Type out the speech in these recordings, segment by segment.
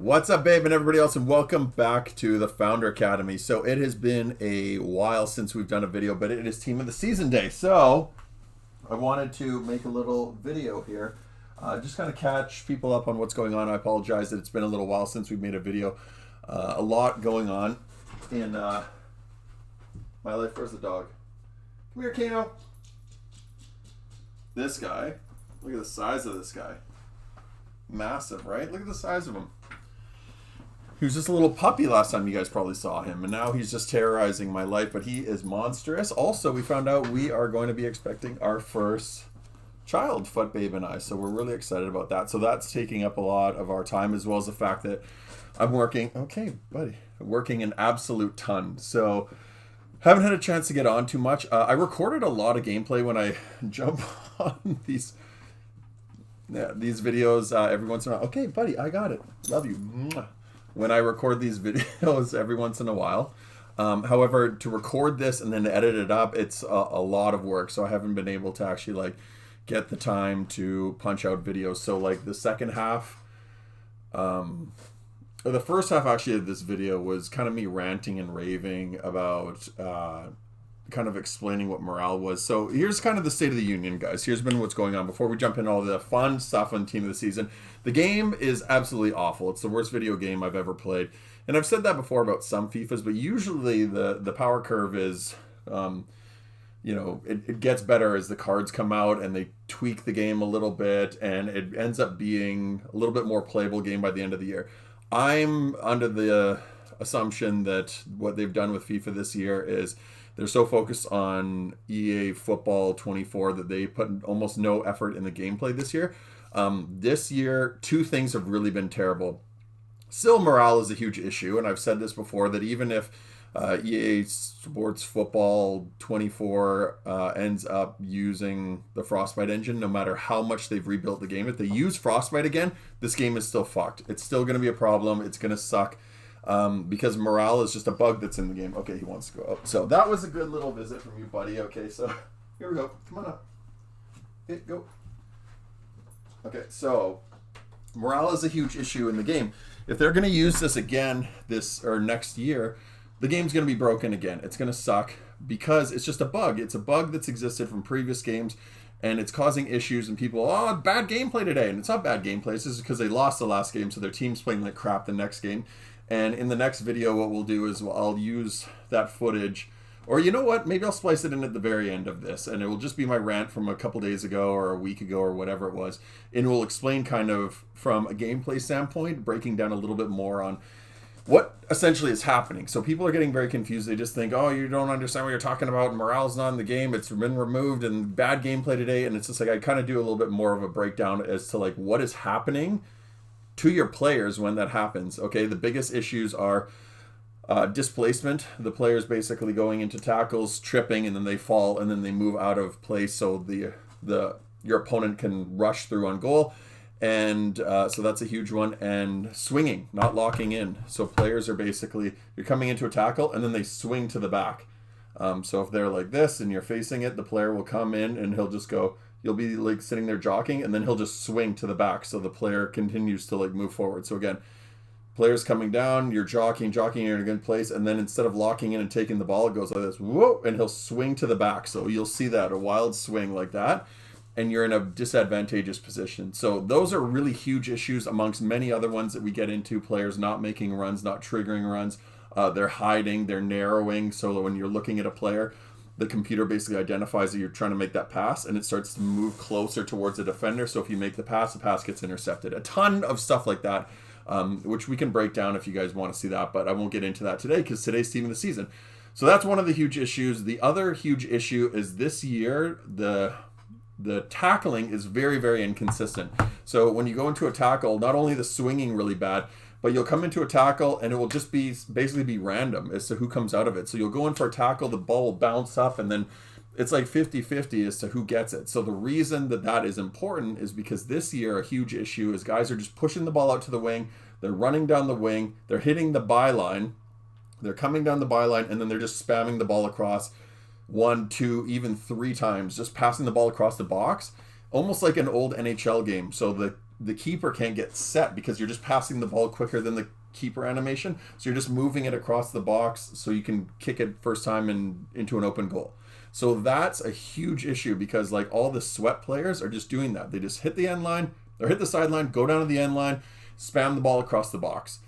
What's up, babe, and everybody else, and welcome back to the Founder Academy. So it has been a while since we've done a video, but it is Team of the Season Day. So I wanted to make a little video here, just kind of catch people up on what's going on. I apologize that it's been a little while since we've made a video. A lot going on in my life. Where's the dog? Come here, Kano. This guy. Look at the size of this guy. Massive, right? Look at the size of him. He was just a little puppy last time you guys probably saw him, and now he's just terrorizing my life, but he is monstrous. Also, we found out we are going to be expecting our first child, Foot Babe and I, so we're really excited about that. So that's taking up a lot of our time, as well as the fact that I'm working, okay, buddy, working an absolute ton. So haven't had a chance to get on too much. I recorded a lot of gameplay when I jump on these videos every once in a while. Okay, buddy, I got it. Love you. Mwah. When I record these videos every once in a while. However, to record this and then to edit it up, it's a lot of work. So I haven't been able to actually get the time to punch out videos. So the second half, or the first half actually of this video was kind of me ranting and raving about kind of explaining what morale was. So here's kind of the state of the union, guys. Here's been what's going on before we jump into all the fun stuff on Team of the Season. The game is absolutely awful. It's the worst video game I've ever played. And I've said that before about some FIFAs, but usually the power curve is, it gets better as the cards come out and they tweak the game a little bit, and it ends up being a little bit more playable game by the end of the year. I'm under the assumption that what they've done with FIFA this year is they're so focused on EA Football 24 that they put almost no effort in the gameplay this year. This year, two things have really been terrible. Still, morale is a huge issue, and I've said this before, that even if EA Sports Football 24 ends up using the Frostbite engine, no matter how much they've rebuilt the game, if they use Frostbite again, this game is still fucked. It's still going to be a problem. It's going to suck. Because morale is just a bug that's in the game. Okay, he wants to go up. So that was a good little visit from you, buddy. Okay, so here we go. Come on up. Okay, go. Okay, so morale is a huge issue in the game. If they're going to use this again this or next year, the game's going to be broken again. It's going to suck because it's just a bug. It's a bug that's existed from previous games, and it's causing issues, and people, bad gameplay today. And it's not bad gameplay. It's just because they lost the last game, so their team's playing like crap the next game. And in the next video, what we'll do is I'll use that footage, or you know what, maybe I'll splice it in at the very end of this, and it will just be my rant from a couple days ago or a week ago or whatever it was, and we'll explain kind of from a gameplay standpoint, breaking down a little bit more on what essentially is happening. So people are getting very confused. They just think, you don't understand what you're talking about. Morale's not in the game. It's been removed and bad gameplay today. And it's just I kind of do a little bit more of a breakdown as to what is happening to your players when that happens. Okay, the biggest issues are displacement. The players basically going into tackles, tripping, and then they fall, and then they move out of place so your opponent can rush through on goal. And so that's a huge one. And swinging, not locking in. So players are basically, you're coming into a tackle, and then they swing to the back. So if they're like this and you're facing it, the player will come in and he'll just go, you'll be sitting there jockeying, and then he'll just swing to the back so the player continues to move forward. So again, players coming down, you're jockeying, you're in a good place, and then instead of locking in and taking the ball, it goes like this, whoa, and he'll swing to the back. So you'll see that, a wild swing like that, and you're in a disadvantageous position. So those are really huge issues amongst many other ones that we get into. Players not making runs, not triggering runs. They're hiding, they're narrowing, so that when you're looking at a player, the computer basically identifies that you're trying to make that pass, and it starts to move closer towards the defender. So if you make the pass gets intercepted. A ton of stuff like that, which we can break down if you guys want to see that, but I won't get into that today because today's Team of the Season. So that's one of the huge issues. The other huge issue is this year, the tackling is very, very inconsistent. So when you go into a tackle, not only the swinging really bad, but you'll come into a tackle and it will just basically be random as to who comes out of it. So you'll go in for a tackle, the ball will bounce up, and then it's 50-50 as to who gets it. So the reason that is important is because this year a huge issue is guys are just pushing the ball out to the wing, they're running down the wing, they're hitting the byline, they're coming down the byline, and then they're just spamming the ball across 1, 2, even 3 times, just passing the ball across the box, almost like an old NHL game. So the the keeper can't get set because you're just passing the ball quicker than the keeper animation. So you're just moving it across the box so you can kick it first time into an open goal. So that's a huge issue because like all the sweat players are just doing that. They just hit the end line or hit the sideline, go down to the end line, spam the ball across the box.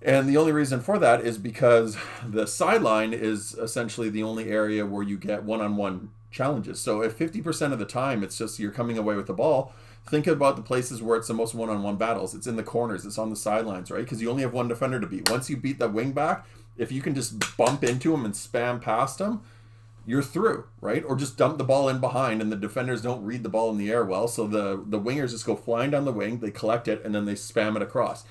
And the only reason for that is because the sideline is essentially the only area where you get one-on-one challenges. So if 50% of the time it's just you're coming away with the ball, think about the places where it's the most one-on-one battles. It's in the corners, it's on the sidelines, right? Because you only have one defender to beat. Once you beat the wing back, if you can just bump into him and spam past him, you're through, right? Or just dump the ball in behind and the defenders don't read the ball in the air well. So the wingers just go flying down the wing, they collect it, and then they spam it across.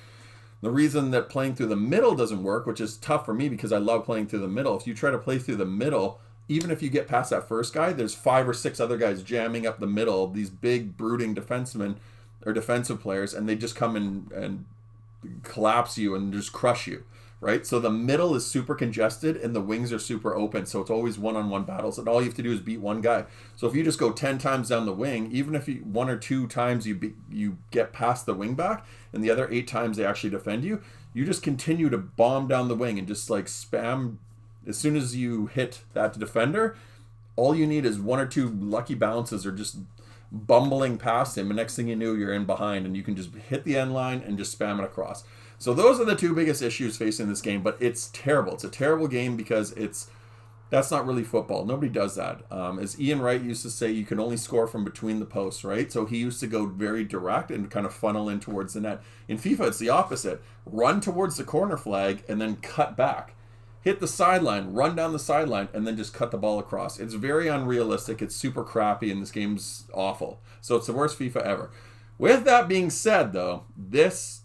The reason that playing through the middle doesn't work, which is tough for me because I love playing through the middle, if you try to play through the middle, even if you get past that first guy, there's 5 or 6 other guys jamming up the middle, these big brooding defensemen or defensive players, and they just come in and collapse you and just crush you, right? So the middle is super congested and the wings are super open, so it's always one-on-one battles, and all you have to do is beat one guy. So if you just go 10 times down the wing, even if 1 or 2 times you get past the wing back and the other 8 times they actually defend you, you just continue to bomb down the wing and just like spam. As soon as you hit that defender, all you need is 1 or 2 lucky bounces or just bumbling past him, and next thing you knew, you're in behind, and you can just hit the end line and just spam it across. So those are the 2 biggest issues facing this game, but it's terrible. It's a terrible game because that's not really football. Nobody does that. As Ian Wright used to say, you can only score from between the posts, right? So he used to go very direct and kind of funnel in towards the net. In FIFA, it's the opposite. Run towards the corner flag and then cut back. Hit the sideline, run down the sideline, and then just cut the ball across. It's very unrealistic. It's super crappy, and this game's awful. So it's the worst FIFA ever. With that being said, though, this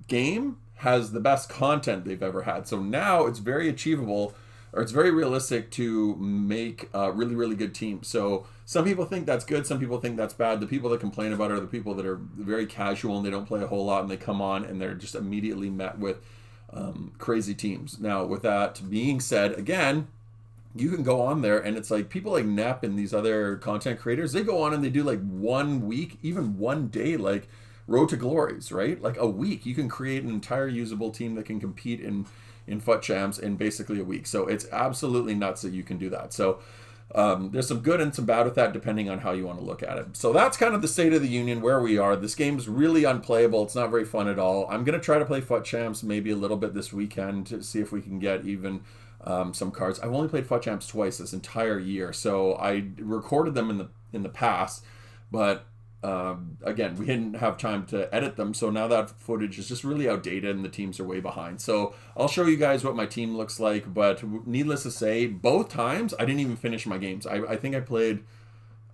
game has the best content they've ever had. So now it's very achievable, or it's very realistic to make a really, really good team. So some people think that's good. Some people think that's bad. The people that complain about it are the people that are very casual and they don't play a whole lot, and they come on and they're just immediately met with crazy teams. Now, with that being said, again, you can go on there and it's like people like Nep and these other content creators, they go on and they do like 1 week, even 1 day, like Road to Glories, right? Like a week. You can create an entire usable team that can compete in FUT Champs in basically a week. So it's absolutely nuts that you can do that. So there's some good and some bad with that depending on how you want to look at it. So that's kind of the state of the union where we are. This game's really unplayable. It's not very fun at all. I'm going to try to play FUT Champs maybe a little bit this weekend to see if we can get even some cards. I've only played FUT Champs twice this entire year, so I recorded them in the past, but again, we didn't have time to edit them, so now that footage is just really outdated and the teams are way behind. So I'll show you guys what my team looks like, but needless to say, both times I didn't even finish my games. I think I played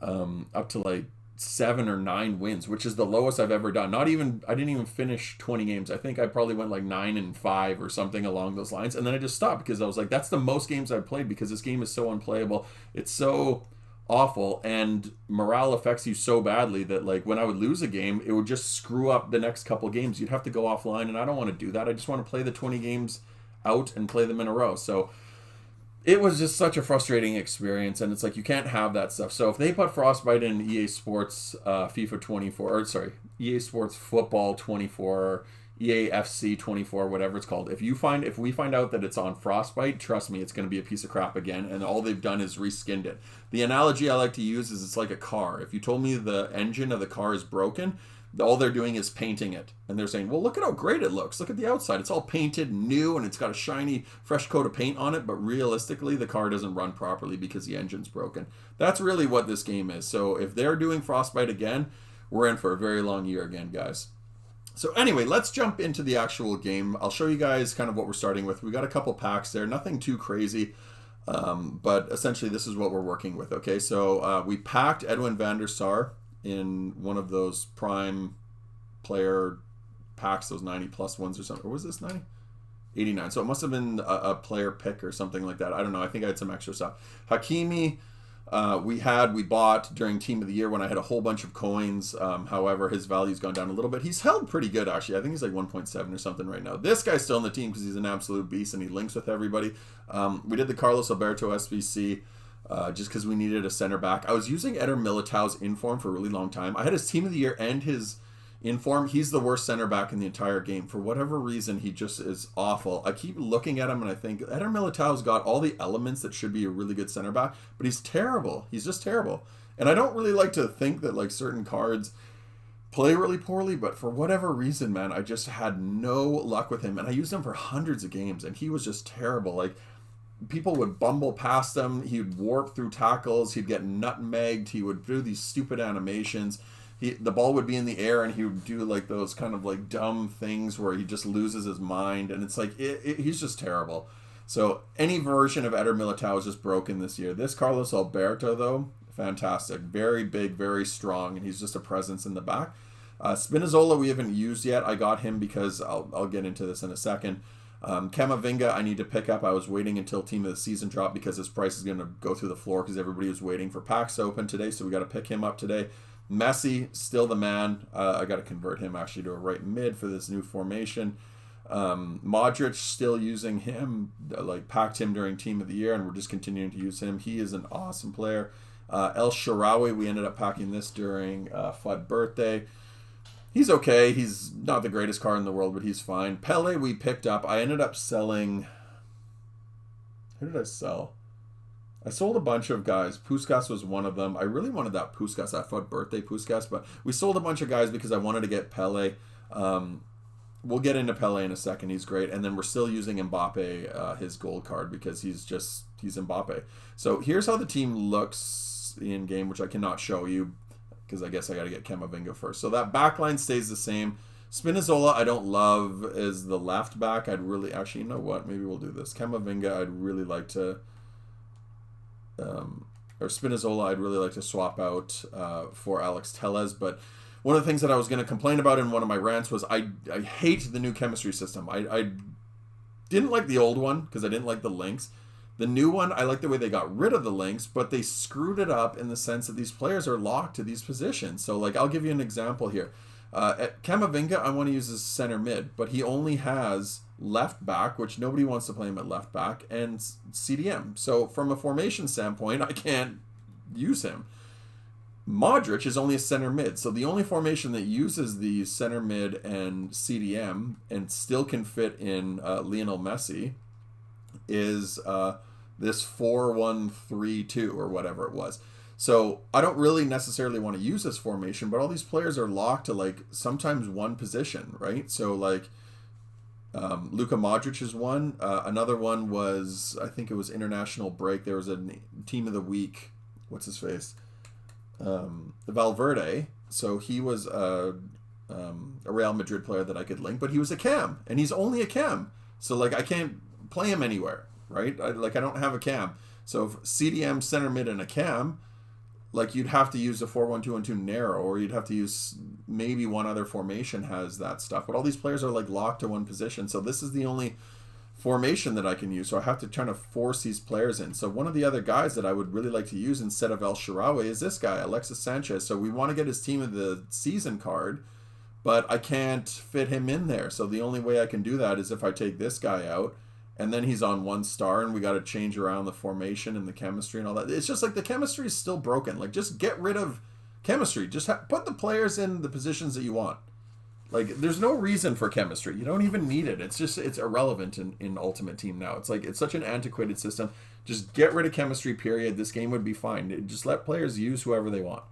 up to like 7 or 9 wins, which is the lowest I've ever done. I didn't even finish 20 games. I think I probably went like 9-5 or something along those lines, and then I just stopped because I was like, that's the most games I've played because this game is so unplayable. It's so awful, and morale affects you so badly that like when I would lose a game, it would just screw up the next couple games. You'd have to go offline, and I don't want to do that. I just want to play the 20 games out and play them in a row. So it was just such a frustrating experience, and it's like you can't have that stuff. So if they put Frostbite in EA Sports FIFA 24, or sorry, EA Sports Football 24, EA FC 24, whatever it's called. If we find out that it's on Frostbite, trust me, it's going to be a piece of crap again, and all they've done is reskinned it. The analogy I like to use is it's like a car. If you told me the engine of the car is broken, all they're doing is painting it. And they're saying, well, look at how great it looks. Look at the outside. It's all painted new, and it's got a shiny, fresh coat of paint on it, but realistically, the car doesn't run properly because the engine's broken. That's really what this game is. So if they're doing Frostbite again, we're in for a very long year again, guys. So anyway, let's jump into the actual game. I'll show you guys kind of what we're starting with. We got a couple packs there, nothing too crazy, but essentially this is what we're working with. Okay, so we packed Edwin van der Sar in one of those prime player packs, those 90+ ones or something. Or was this 90? 89. So it must have been a player pick or something like that. I don't know. I think I had some extra stuff. Hakimi, we bought during Team of the Year when I had a whole bunch of coins. However, his value's gone down a little bit. He's held pretty good, actually. I think he's like 1.7 or something right now. This guy's still in the team because he's an absolute beast and he links with everybody. We did the Carlos Alberto SBC just because we needed a center back. I was using Eder Militao's inform for a really long time. I had his Team of the Year and his In form, he's the worst center back in the entire game. For whatever reason, he just is awful. I keep looking at him and I think Eder Militao's got all the elements that should be a really good center back, but he's terrible. He's just terrible. And I don't really like to think that like certain cards play really poorly, but for whatever reason, man, I just had no luck with him. And I used him for hundreds of games, and he was just terrible. Like, people would bumble past him. He would warp through tackles. He'd get nutmegged. He would do these stupid animations. The ball would be in the air, and he would do like those kind of like dumb things where he just loses his mind. And it's like, he's just terrible. So any version of Eder Militao is just broken this year. This Carlos Alberto, though, fantastic. Very big, very strong, and he's just a presence in the back. Spinazzola we haven't used yet. I got him because I'll get into this in a second. Camavinga I need to pick up. I was waiting until Team of the Season dropped because his price is going to go through the floor because everybody was waiting for packs to open today, so we got to pick him up today. Messi, still the man. I got to convert him actually to a right mid for this new formation. Modric, still using him, like packed him during Team of the Year, and we're just continuing to use him. He is an awesome player. El Shaarawy, we ended up packing this during FUT birthday. He's okay. He's not the greatest card in the world, but he's fine. Pele we picked up. I ended up selling... Who did I sell? I sold a bunch of guys. Puskas was one of them. I really wanted that Puskas, that FUT birthday Puskas, but we sold a bunch of guys because I wanted to get Pele. We'll get into Pele in a second. He's great. And then we're still using Mbappe, his gold card, because he's Mbappe. So here's how the team looks in game, which I cannot show you because I guess I got to get Camavinga first. So that back line stays the same. Spinazzola I don't love as the left back. I'd really... Actually, you know what? Maybe we'll do this. Camavinga I'd really like to... or Spinazzola I'd really like to swap out for Alex Telles. But one of the things that I was going to complain about in one of my rants was I hate the new chemistry system. I didn't like the old one because I didn't like the links. The new one, I like the way they got rid of the links, but they screwed it up in the sense that these players are locked to these positions. So, like, I'll give you an example here. At Camavinga, I want to use as center mid, but he only has left back, which nobody wants to play him at left back, and CDM. So, from a formation standpoint, I can't use him. Modric is only a center mid, so the only formation that uses the center mid and CDM and still can fit in Lionel Messi is this 4-1-3-2 or whatever it was. So I don't really necessarily want to use this formation, but all these players are locked to like sometimes one position, right? So like Luka Modric is one. Another one was, I think it was international break. There was a team of the week. What's his face? Valverde. So he was a Real Madrid player that I could link, but he was a cam, and he's only a cam. So like I can't play him anywhere, right? I don't have a cam. So if CDM, center mid, and a cam, like you'd have to use a 4-1-2-1-2 narrow, or you'd have to use maybe one other formation has that stuff. But all these players are like locked to one position. So this is the only formation that I can use. So I have to try to force these players in. So one of the other guys that I would really like to use instead of El Shaarawy is this guy, Alexis Sanchez. So we want to get his Team of the Season card, but I can't fit him in there. So the only way I can do that is if I take this guy out, and then he's on 1 star, and we got to change around the formation and the chemistry and all that. It's just like the chemistry is still broken. Like, just get rid of chemistry. Just put the players in the positions that you want. Like, there's no reason for chemistry. You don't even need it. It's irrelevant in Ultimate Team now. It's like, it's such an antiquated system. Just get rid of chemistry, period. This game would be fine. Just let players use whoever they want.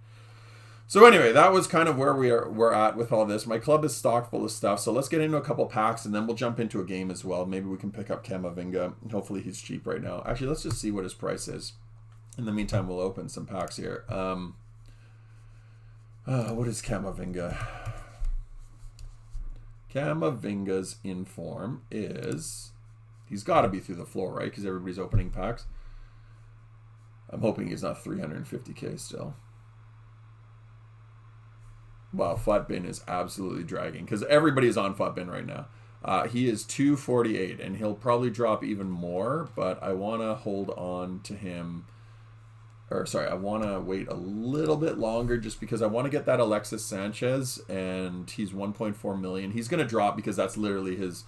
So anyway, that was kind of where we're at with all this. My club is stocked full of stuff, so let's get into a couple packs, and then we'll jump into a game as well. Maybe we can pick up Camavinga. Hopefully he's cheap right now. Actually, let's just see what his price is. In the meantime, we'll open some packs here. What is Camavinga? Camavinga's inform is... He's got to be through the floor, right? Because everybody's opening packs. I'm hoping he's not 350k still. Wow, Flatbin is absolutely dragging because everybody's on Flatbin right now. He is 248, and he'll probably drop even more, but I want to hold on to him. Or, sorry, I want to wait a little bit longer just because I want to get that Alexis Sanchez, and he's 1.4 million. He's going to drop because that's literally his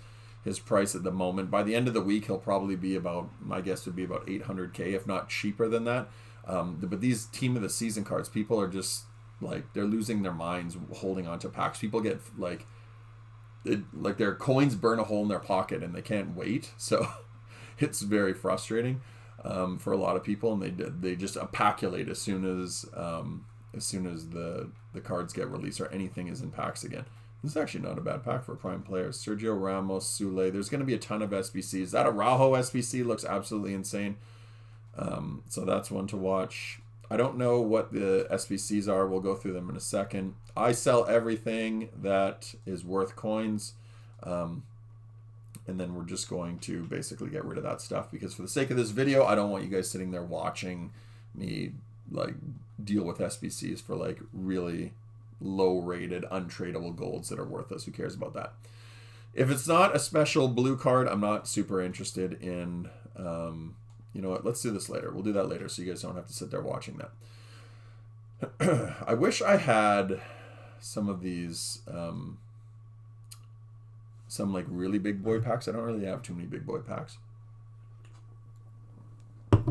price at the moment. By the end of the week, he'll probably be about, my guess would be about 800k, if not cheaper than that. But these Team of the Season cards, people are just like they're losing their minds holding on to packs. People get like their coins burn a hole in their pocket and they can't wait. So it's very frustrating for a lot of people, and they just epaculate as soon as the cards get released or anything is in packs again. This is actually not a bad pack for prime players. Sergio Ramos, Sule. There's going to be a ton of SBCs. That Araujo SBC looks absolutely insane. So that's one to watch. I don't know what the SBCs are. We'll go through them in a second. I sell everything that is worth coins. And then we're just going to basically get rid of that stuff because for the sake of this video, I don't want you guys sitting there watching me like deal with SBCs for like really low rated untradeable golds that are worthless. Who cares about that? If it's not a special blue card, I'm not super interested in you know what, let's do this later. We'll do that later so you guys don't have to sit there watching that. I wish I had some of these some like really big boy packs. I don't really have too many big boy packs.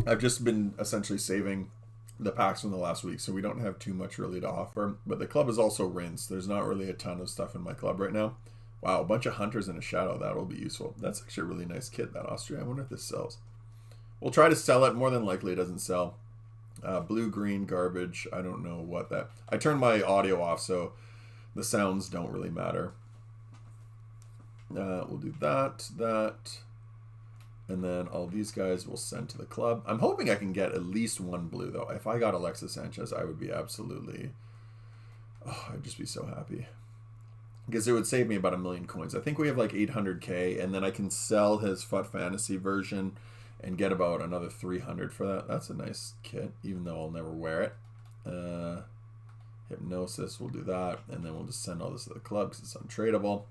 I've just been essentially saving the packs from the last week, so we don't have too much really to offer. But the club is also rinsed. There's not really a ton of stuff in my club right now. Wow, a bunch of hunters and a shadow. That'll be useful. That's actually a really nice kit, that Austria. I wonder if this sells. We'll try to sell it. More than likely it doesn't sell. Blue, green, garbage. I don't know what that... I turned my audio off, so the sounds don't really matter. We'll do that. And then all these guys will send to the club. I'm hoping I can get at least one blue, though. If I got Alexis Sanchez, I would be absolutely... Oh, I'd just be so happy. Because it would save me about 1 million coins. I think we have like 800k, and then I can sell his FUT Fantasy version and get about another 300 for that. That's a nice kit, even though I'll never wear it. Hypnosis, we'll do that. And then we'll just send all this to the club because it's untradeable.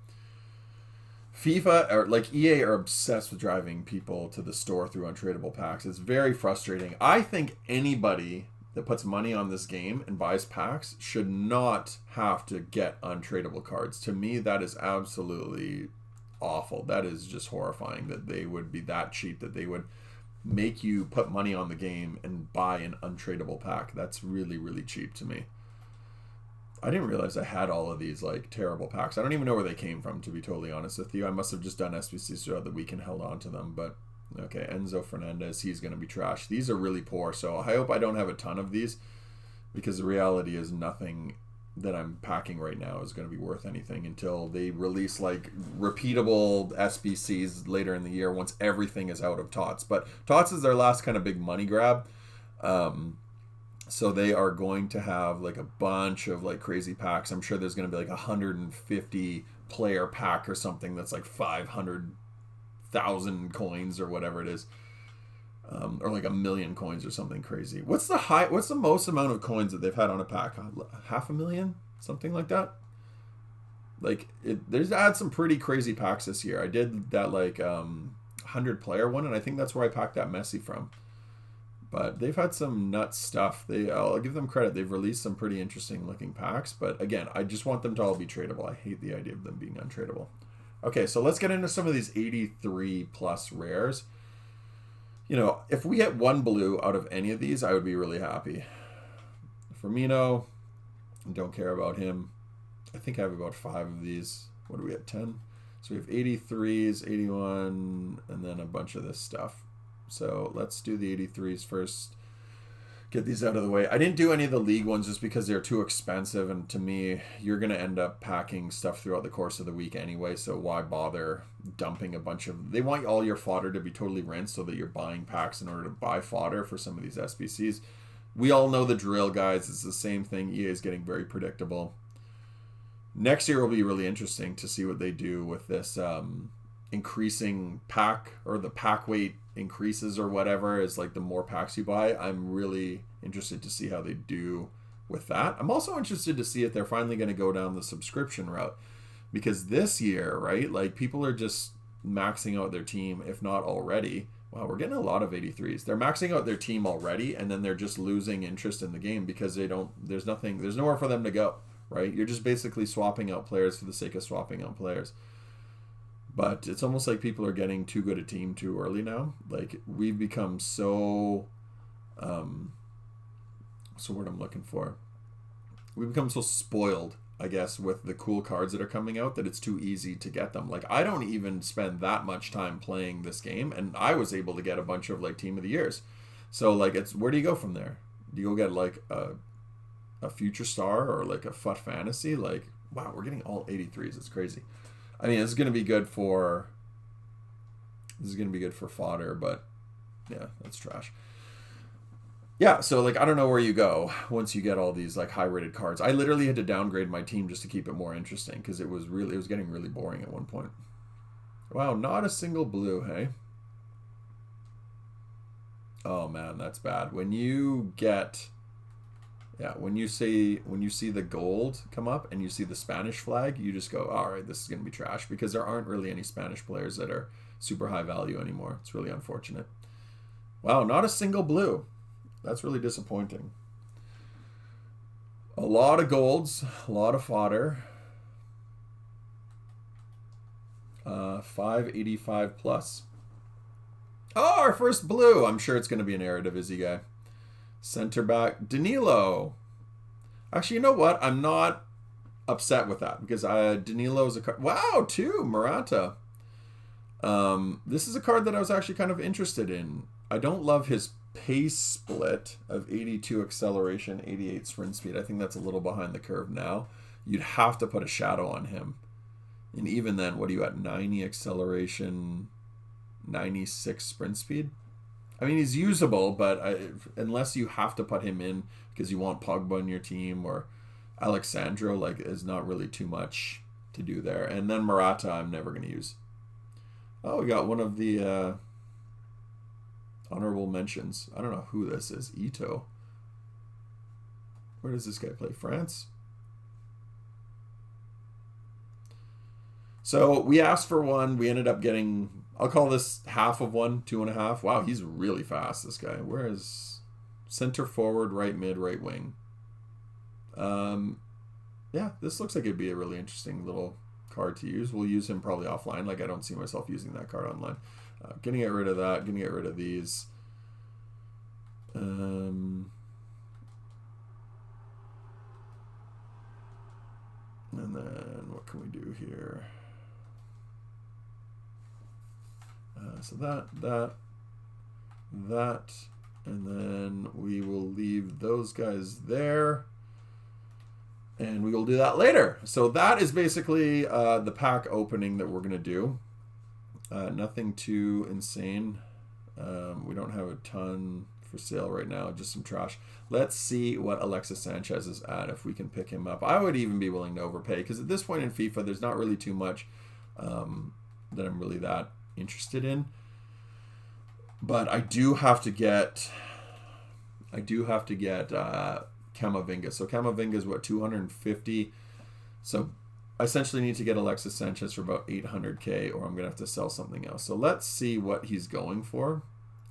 FIFA, or like EA, are obsessed with driving people to the store through untradeable packs. It's very frustrating. I think anybody that puts money on this game and buys packs should not have to get untradeable cards. To me, that is absolutely awful. That is just horrifying that they would be that cheap, that they would make you put money on the game and buy an untradeable pack. That's really, really cheap to me. I didn't realize I had all of these like terrible packs. I don't even know where they came from, to be totally honest with you. I must have just done SBCs throughout the week and held on to them. But okay, Enzo Fernandez, he's going to be trash. These are really poor, so I hope I don't have a ton of these, because the reality is nothing that I'm packing right now is going to be worth anything until they release like repeatable SBCs later in the year once everything is out of TOTS. But TOTS is their last kind of big money grab. So they are going to have like a bunch of like crazy packs. I'm sure there's going to be like 150 player pack or something that's like 500,000 coins or whatever it is, or like 1 million coins or something crazy. What's the most amount of coins that they've had on a pack? 500,000, something like that. Like there's had some pretty crazy packs this year. I did that like 100 player one, and I think that's where I packed that Messi from. But they've had some nuts stuff. I'll give them credit. They've released some pretty interesting looking packs. But again, I just want them to all be tradable. I hate the idea of them being untradable. Okay, so let's get into some of these 83 plus rares. You know, if we get one blue out of any of these, I would be really happy. Firmino, don't care about him. I think I have about 5 of these. What do we have, 10? So we have 83s, 81, and then a bunch of this stuff. So let's do the 83s first. Get these out of the way. I didn't do any of the league ones just because they're too expensive, and to me, you're going to end up packing stuff throughout the course of the week anyway, so why bother dumping a bunch of... They want all your fodder to be totally rinsed so that you're buying packs in order to buy fodder for some of these SBCs. We all know the drill, guys. It's the same thing. EA is getting very predictable. Next year will be really interesting to see what they do with this increasing pack, or the pack weight increases or whatever, is like the more packs you buy. I'm really interested to see how they do with that. I'm also interested to see if they're finally going to go down the subscription route, because this year, right, like people are just maxing out their team, if not already. Wow, we're getting a lot of 83s. They're maxing out their team already, and then they're just losing interest in the game because there's nowhere for them to go, right? You're just basically swapping out players for the sake of swapping out players. But it's almost like people are getting too good a team too early now. Like, we've become so... what's the word I'm looking for? we become so spoiled, I guess, with the cool cards that are coming out that it's too easy to get them. Like, I don't even spend that much time playing this game, and I was able to get a bunch of like Team of the Years. So like, it's where do you go from there? Do you go get like a Future Star or like a FUT Fantasy? Like, wow, we're getting all 83s. It's crazy. I mean, this is gonna be good for fodder, but yeah, that's trash. Yeah, so like I don't know where you go once you get all these like high rated cards. I literally had to downgrade my team just to keep it more interesting because it was getting really boring at one point. Wow, not a single blue, hey? Oh man, that's bad. When you see the gold come up and you see the Spanish flag, you just go, all right, this is gonna be trash because there aren't really any Spanish players that are super high value anymore. It's really unfortunate. Wow, not a single blue. That's really disappointing. A lot of golds, a lot of fodder. 585 plus. Oh, our first blue. I'm sure it's going to be an Eredivisie guy. Center back, Danilo. Actually, you know what? I'm not upset with that because Danilo's a card. Wow, 2, Morata. This is a card that I was actually kind of interested in. I don't love his pace split of 82 acceleration, 88 sprint speed. I think that's a little behind the curve now. You'd have to put a shadow on him. And even then, what are you at? 90 acceleration, 96 sprint speed? I mean, he's usable, but unless you have to put him in because you want Pogba in your team or Alexandro, like, is not really too much to do there. And then Morata, I'm never going to use. Oh, we got one of the honorable mentions. I don't know who this is. Eto'o. Where does this guy play? France? So we asked for one. We ended up getting, I'll call this half of one, 2.5. Wow, he's really fast, this guy. Where is center forward, right mid, right wing? Yeah, this looks like it'd be a really interesting little card to use. We'll use him probably offline. Like, I don't see myself using that card online. Gonna get rid of that. Gonna get rid of these. And then what can we do here? So that, and then we will leave those guys there. And we will do that later. So that is basically the pack opening that we're going to do. Nothing too insane. We don't have a ton for sale right now, just some trash. Let's see what Alexis Sanchez is at, if we can pick him up. I would even be willing to overpay, because at this point in FIFA, there's not really too much that I'm really that interested in. But I do have to get Camavinga. So Camavinga is what, 250? So I essentially need to get Alexis Sanchez for about 800k, or I'm going to have to sell something else. So let's see what he's going for.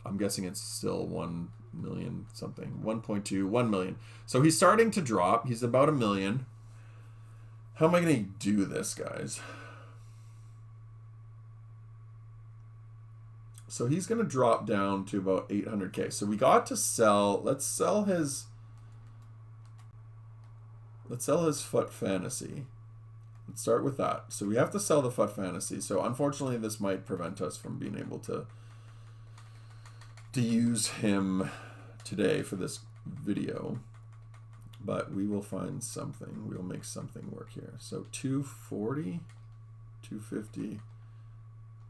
I'm guessing it's still 1 million something. 1.2, 1 million. So he's starting to drop. He's about 1 million. How am I going to do this, guys? So he's going to drop down to about 800k. So we got to sell. Let's sell his FUT Fantasy. Let's start with that. So we have to sell the FUT Fantasy. So unfortunately, this might prevent us from being able to use him today for this video. But we will find something. We'll make something work here. So 240, 250,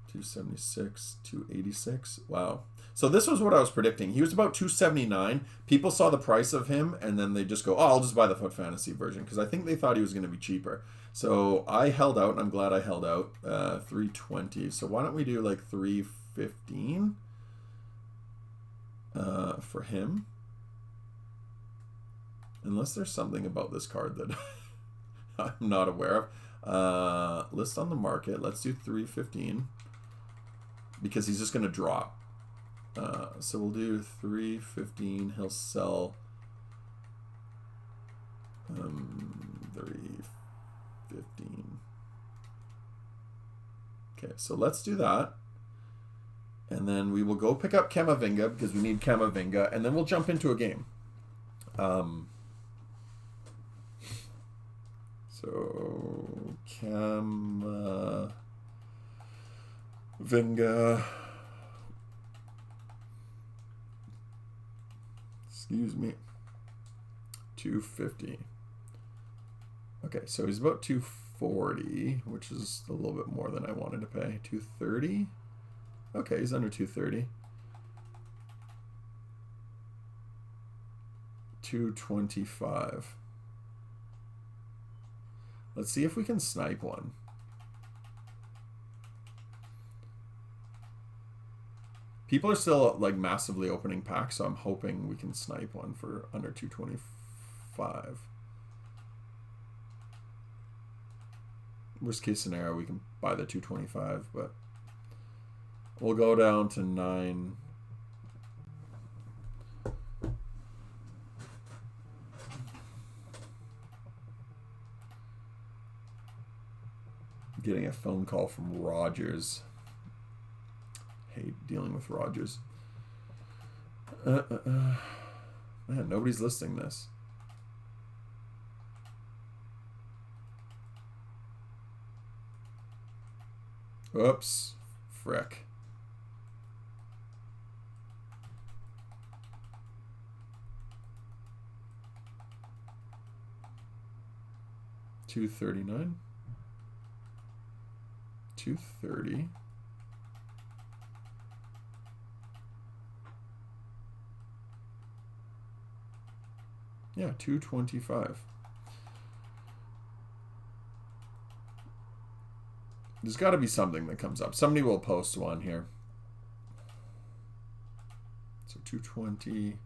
276, 286. Wow. So this was what I was predicting. He was about 279. People saw the price of him, and then they just go, oh, I'll just buy the FUT Fantasy version, because I think they thought he was going to be cheaper. So I held out, and I'm glad I held out. 320. So why don't we do like 315 for him? Unless there's something about this card that I'm not aware of. List on the market. Let's do 315. Because he's just going to drop. So we'll do 315. He'll sell 315. Okay, so let's do that. And then we will go pick up Camavinga, because we need Camavinga, and then we'll jump into a game. So, Vinga. Excuse me. 250. Okay, so he's about 240, which is a little bit more than I wanted to pay. 230? Okay, he's under 230. 225. Let's see if we can snipe one. People are still like massively opening packs, so I'm hoping we can snipe one for under 225. Worst case scenario, we can buy the 225, but we'll go down to 9. Getting a phone call from Rogers. Hate dealing with Rogers. Man, nobody's listing this. Oops. Frick. $239. 230. Yeah, 225. There's got to be something that comes up. Somebody will post one here. So 220.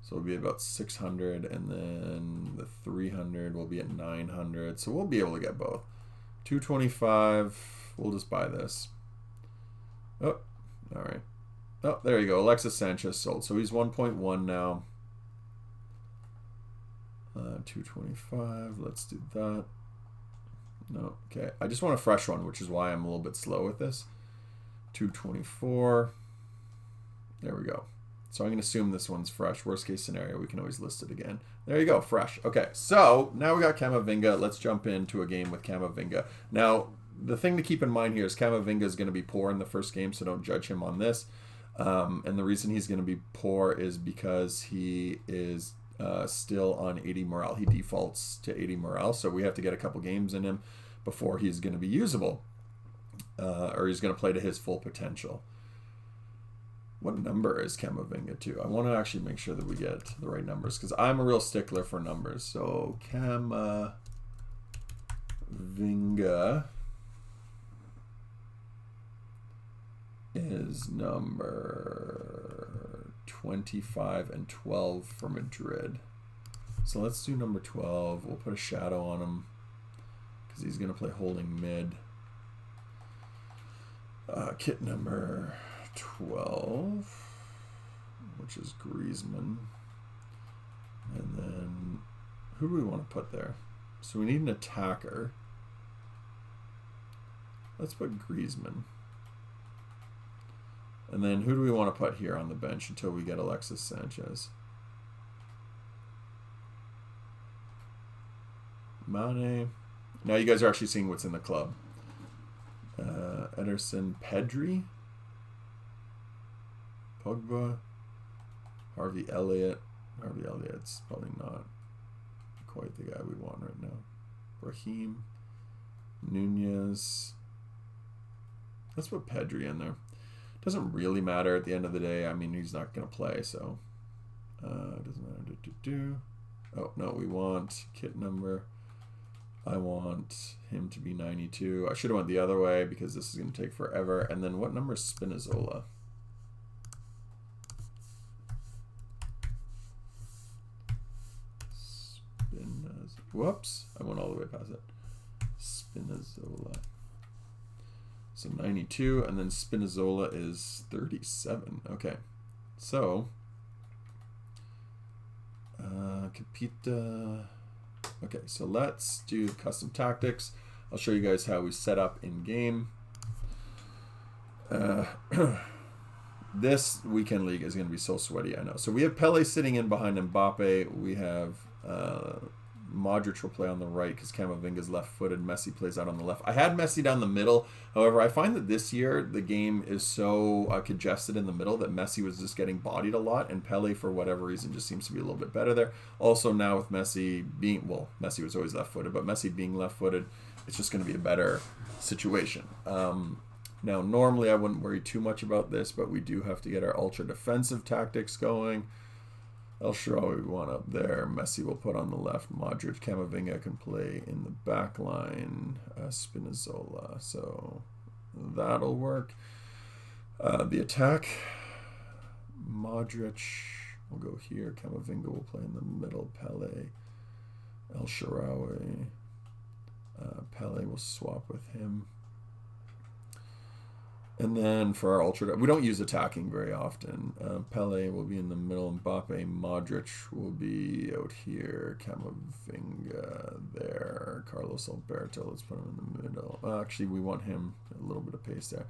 So it'll be about 600, and then the 300 will be at 900. So we'll be able to get both. 225. We'll just buy this. Oh, all right. Oh, there you go. Alexis Sanchez sold. So he's 1.1 now. 225. Let's do that. No, okay. I just want a fresh one, which is why I'm a little bit slow with this. 224. There we go. So I'm going to assume this one's fresh. Worst case scenario, we can always list it again. There you go, fresh. Okay, so now we got Camavinga. Let's jump into a game with Camavinga. Now, the thing to keep in mind here is Camavinga is going to be poor in the first game, so don't judge him on this. And the reason he's going to be poor is because he is still on 80 morale. He defaults to 80 morale, so we have to get a couple games in him before he's going to be usable, or he's going to play to his full potential. What number is Camavinga to? I want to actually make sure that we get the right numbers, because I'm a real stickler for numbers. So Camavinga is number 25 and 12 for Madrid. So let's do number 12. We'll put a shadow on him because he's going to play holding mid. Kit number 12, which is Griezmann. And then who do we want to put there? So we need an attacker. Let's put Griezmann. And then who do we want to put here on the bench until we get Alexis Sanchez? Mane. Now you guys are actually seeing what's in the club. Ederson, Pedri, Pogba, Harvey Elliott. Harvey Elliott's probably not quite the guy we want right now. Raheem, Nunez. Let's put Pedri in there. Doesn't really matter at the end of the day. I mean, he's not going to play, so it doesn't matter. Oh, no, we want kit number. I want him to be 92. I should have went the other way because this is going to take forever. And then what number is Spinazzola? Whoops, I went all the way past it. Spinazzola. So 92, and then Spinazzola is 37. Okay, so Capita. Okay, so let's do custom tactics. I'll show you guys how we set up in game. This weekend league is going to be so sweaty, I know. So we have Pele sitting in behind Mbappe. We have Modric will play on the right because Camavinga's left-footed. Messi plays out on the left. I had Messi down the middle. However, I find that this year the game is so congested in the middle that Messi was just getting bodied a lot, and Pele, for whatever reason, just seems to be a little bit better there. Also, now with Messi being, well, Messi was always left-footed, but Messi being left-footed, it's just going to be a better situation. Now, normally I wouldn't worry too much about this, but we do have to get our ultra-defensive tactics going. El Shaarawy we want up there. Messi will put on the left. Modric, Camavinga can play in the back line. Spinazzola. So that'll work. The attack. Modric will go here. Camavinga will play in the middle. Pele. El Shaarawy. Pele will swap with him. And then for our ultra, we don't use attacking very often. Pele will be in the middle. Mbappe, Modric will be out here. Camavinga there. Carlos Alberto, let's put him in the middle. Actually, we want him a little bit of pace there.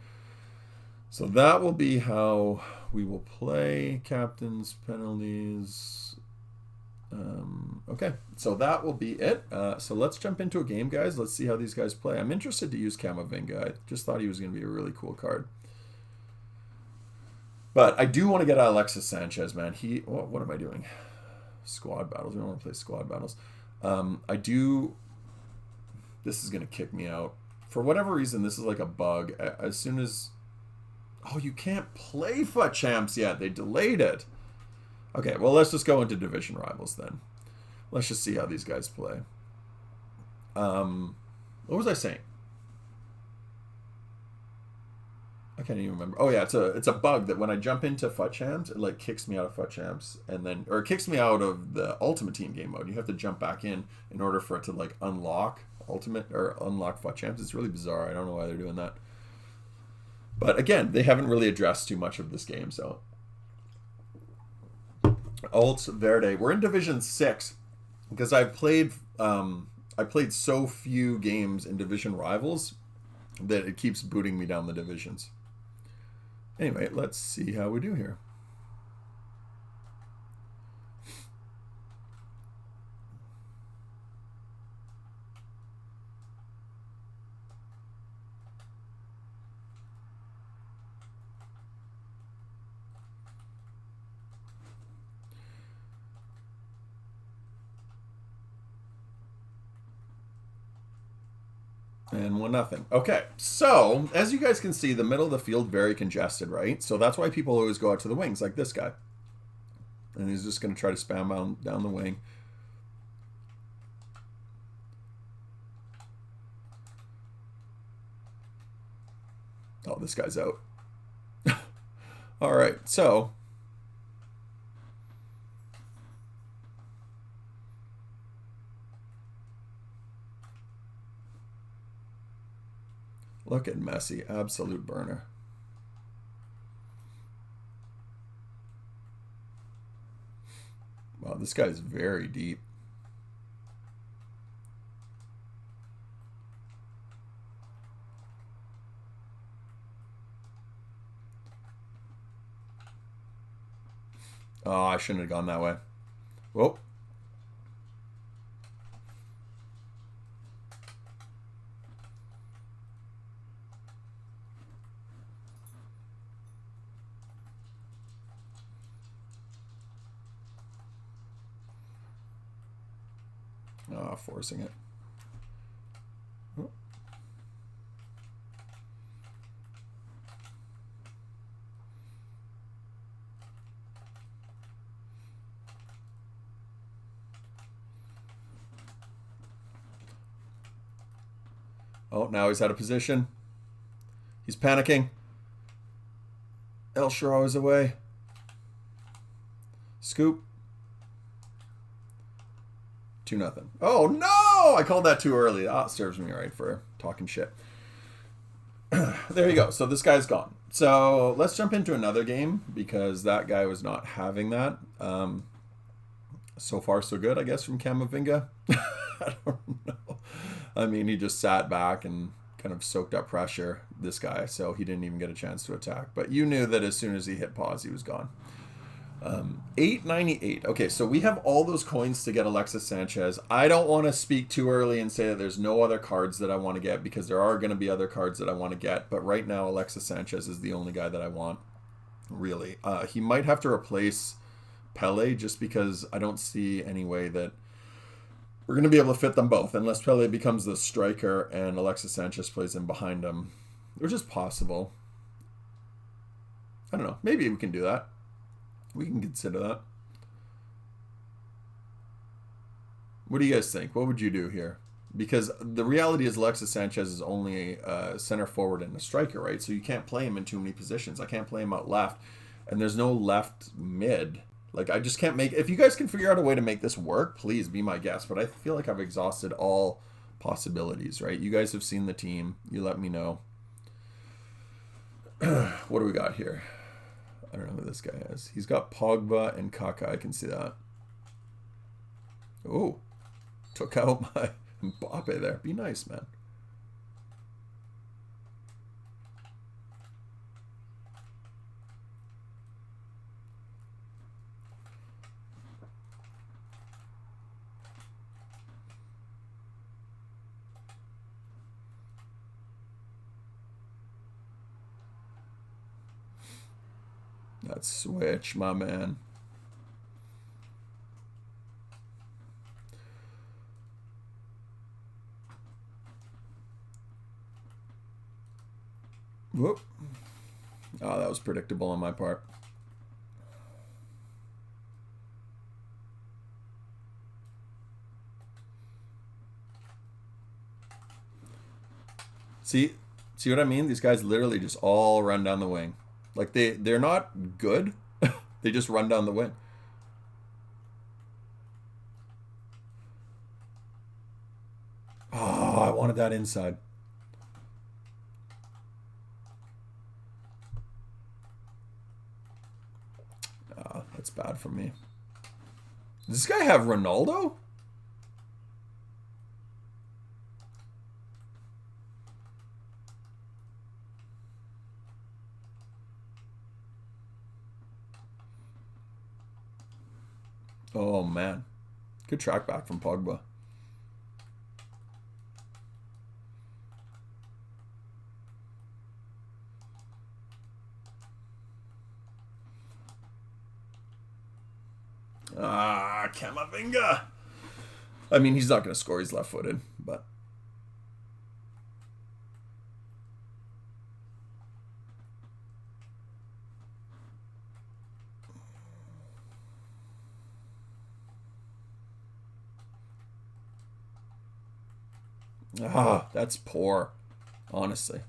So that will be how we will play. Captains, penalties. Okay, so that will be it. So let's jump into a game, guys. Let's see how these guys play. I'm interested to use Camavinga. I just thought he was going to be a really cool card. But I do want to get Alexis Sanchez, man. What am I doing? Squad battles. We don't want to play squad battles. This is going to kick me out. For whatever reason, this is like a bug. As soon as... Oh, you can't play FUT Champs yet. They delayed it. Okay, well, let's just go into division rivals then. Let's just see how these guys play. What was I saying? I can't even remember. Oh yeah, it's a bug that when I jump into FUT Champs, it like kicks me out of FUT Champs, and then it kicks me out of the Ultimate Team game mode. You have to jump back in order for it to like unlock FUT Champs. It's really bizarre. I don't know why they're doing that. But again, they haven't really addressed too much of this game, so. Alt Verde. We're in Division 6 because I played so few games in Division Rivals that it keeps booting me down the divisions. Anyway, let's see how we do here. And 1-0. Okay, so as you guys can see, the middle of the field very congested, right? So that's why people always go out to the wings, like this guy. And he's just going to try to spam down the wing. Oh, this guy's out. All right, so... Look at Messi, absolute burner. Wow, this guy's very deep. Oh, I shouldn't have gone that way. Whoa. Forcing it. Oh, now he's out of position. He's panicking. El Shaarawy is away. Scoop. 2-0. Oh, no! I called that too early. Ah, it serves me right for talking shit. There you go. So this guy's gone. So let's jump into another game because that guy was not having that. So far, so good, I guess, from Camavinga. I don't know. I mean, he just sat back and kind of soaked up pressure, this guy, so he didn't even get a chance to attack. But you knew that as soon as he hit pause, he was gone. $8.98. Okay, so we have all those coins to get Alexis Sanchez. I don't want to speak too early and say that there's no other cards that I want to get, because there are going to be other cards that I want to get. But right now, Alexis Sanchez is the only guy that I want, really. He might have to replace Pele, just because I don't see any way that we're going to be able to fit them both, unless Pele becomes the striker and Alexis Sanchez plays in behind him, which is possible. I don't know. Maybe we can do that. We can consider that. What do you guys think? What would you do here? Because the reality is Alexis Sanchez is only a center forward and a striker, right? So you can't play him in too many positions. I can't play him out left, and there's no left mid. Like, I just can't make... If you guys can figure out a way to make this work, please be my guest. But I feel like I've exhausted all possibilities, right? You guys have seen the team. You let me know. What do we got here? I don't know who this guy is. He's got Pogba and Kaká. I can see that. Oh, took out my Mbappe there. Be nice, man. Let's switch, my man. Whoop. Oh, that was predictable on my part. See what I mean? These guys literally just all run down the wing. Like, they're not good. They just run down the wing. Oh, I wanted that inside. Oh, that's bad for me. Does this guy have Ronaldo? Oh, man. Good track back from Pogba. Ah, Camavinga. I mean, he's not going to score. He's left-footed, but... Ah, that's poor, honestly.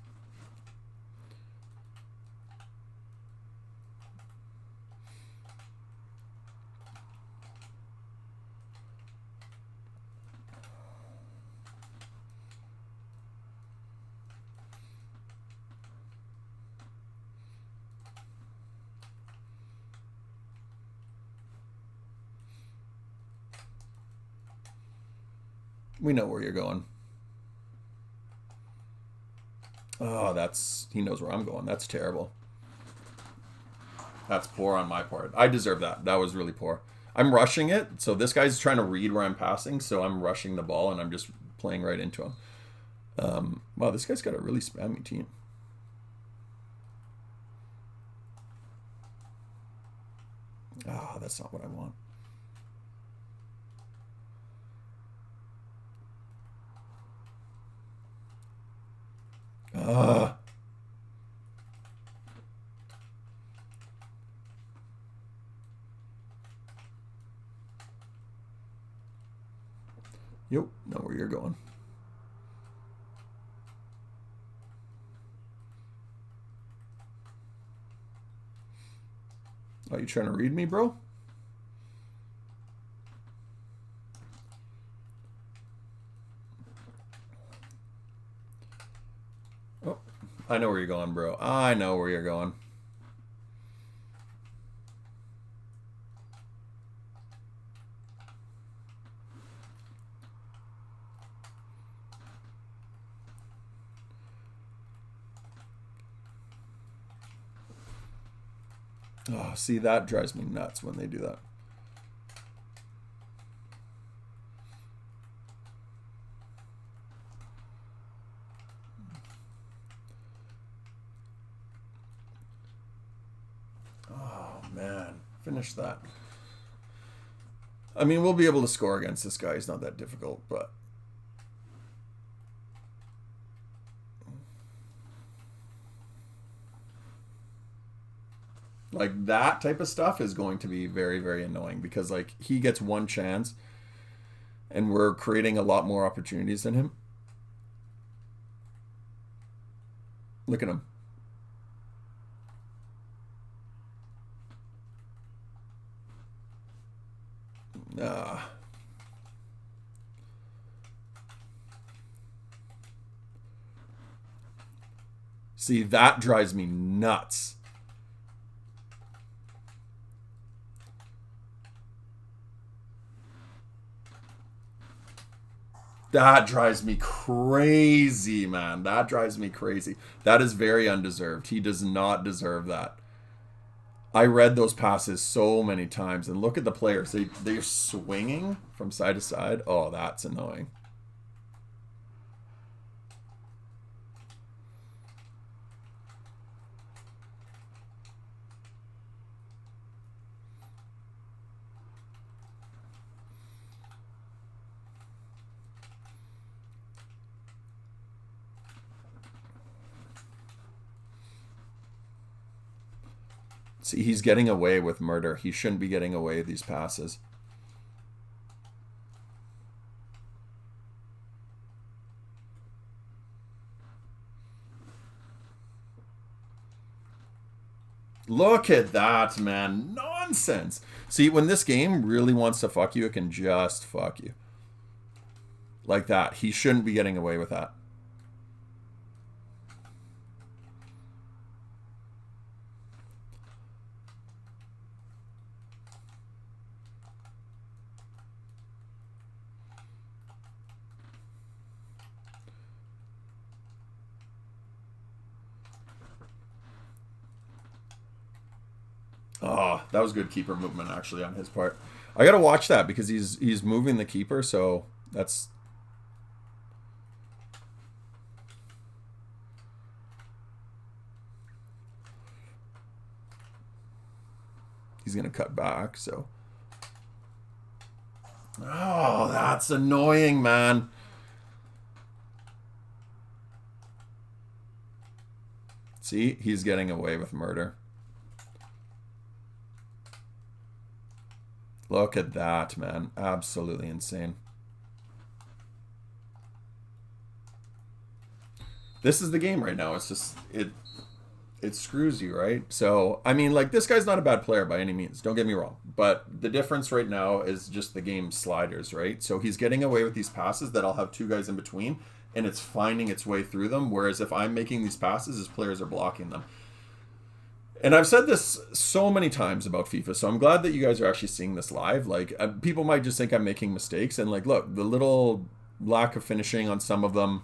We know where you're going. Oh, he knows where I'm going. That's terrible. That's poor on my part. I deserve that. That was really poor. I'm rushing it, so this guy's trying to read where I'm passing, so I'm rushing the ball, and I'm just playing right into him. Wow, this guy's got a really spammy team. Ah, that's not what I want. Yep, know where you're going. Are you trying to read me, bro? Oh, I know where you're going, bro. I know where you're going. Oh, see, that drives me nuts when they do that. Oh, man. Finish that. I mean, we'll be able to score against this guy. He's not that difficult, but... like, that type of stuff is going to be very, very annoying because, like, he gets one chance and we're creating a lot more opportunities than him. Look at him. See, that drives me nuts. That drives me crazy, man. That drives me crazy. That is very undeserved. He does not deserve that. I read those passes so many times, and look at the players. They're swinging from side to side. Oh, that's annoying. See, he's getting away with murder. He shouldn't be getting away with these passes. Look at that, man. Nonsense. See, when this game really wants to fuck you, it can just fuck you. Like that. He shouldn't be getting away with that. Oh, that was good keeper movement actually on his part. I gotta watch that because he's moving the keeper, so that's... he's gonna cut back, so... oh, that's annoying, man. See, he's getting away with murder. Look at that, man. Absolutely insane. This is the game right now. It's just, it screws you, right? So, I mean, like, this guy's not a bad player by any means. Don't get me wrong. But the difference right now is just the game sliders, right? So he's getting away with these passes that I'll have two guys in between, and it's finding its way through them. Whereas if I'm making these passes, his players are blocking them. And I've said this so many times about FIFA, so I'm glad that you guys are actually seeing this live. Like, people might just think I'm making mistakes, and like, look, the little lack of finishing on some of them,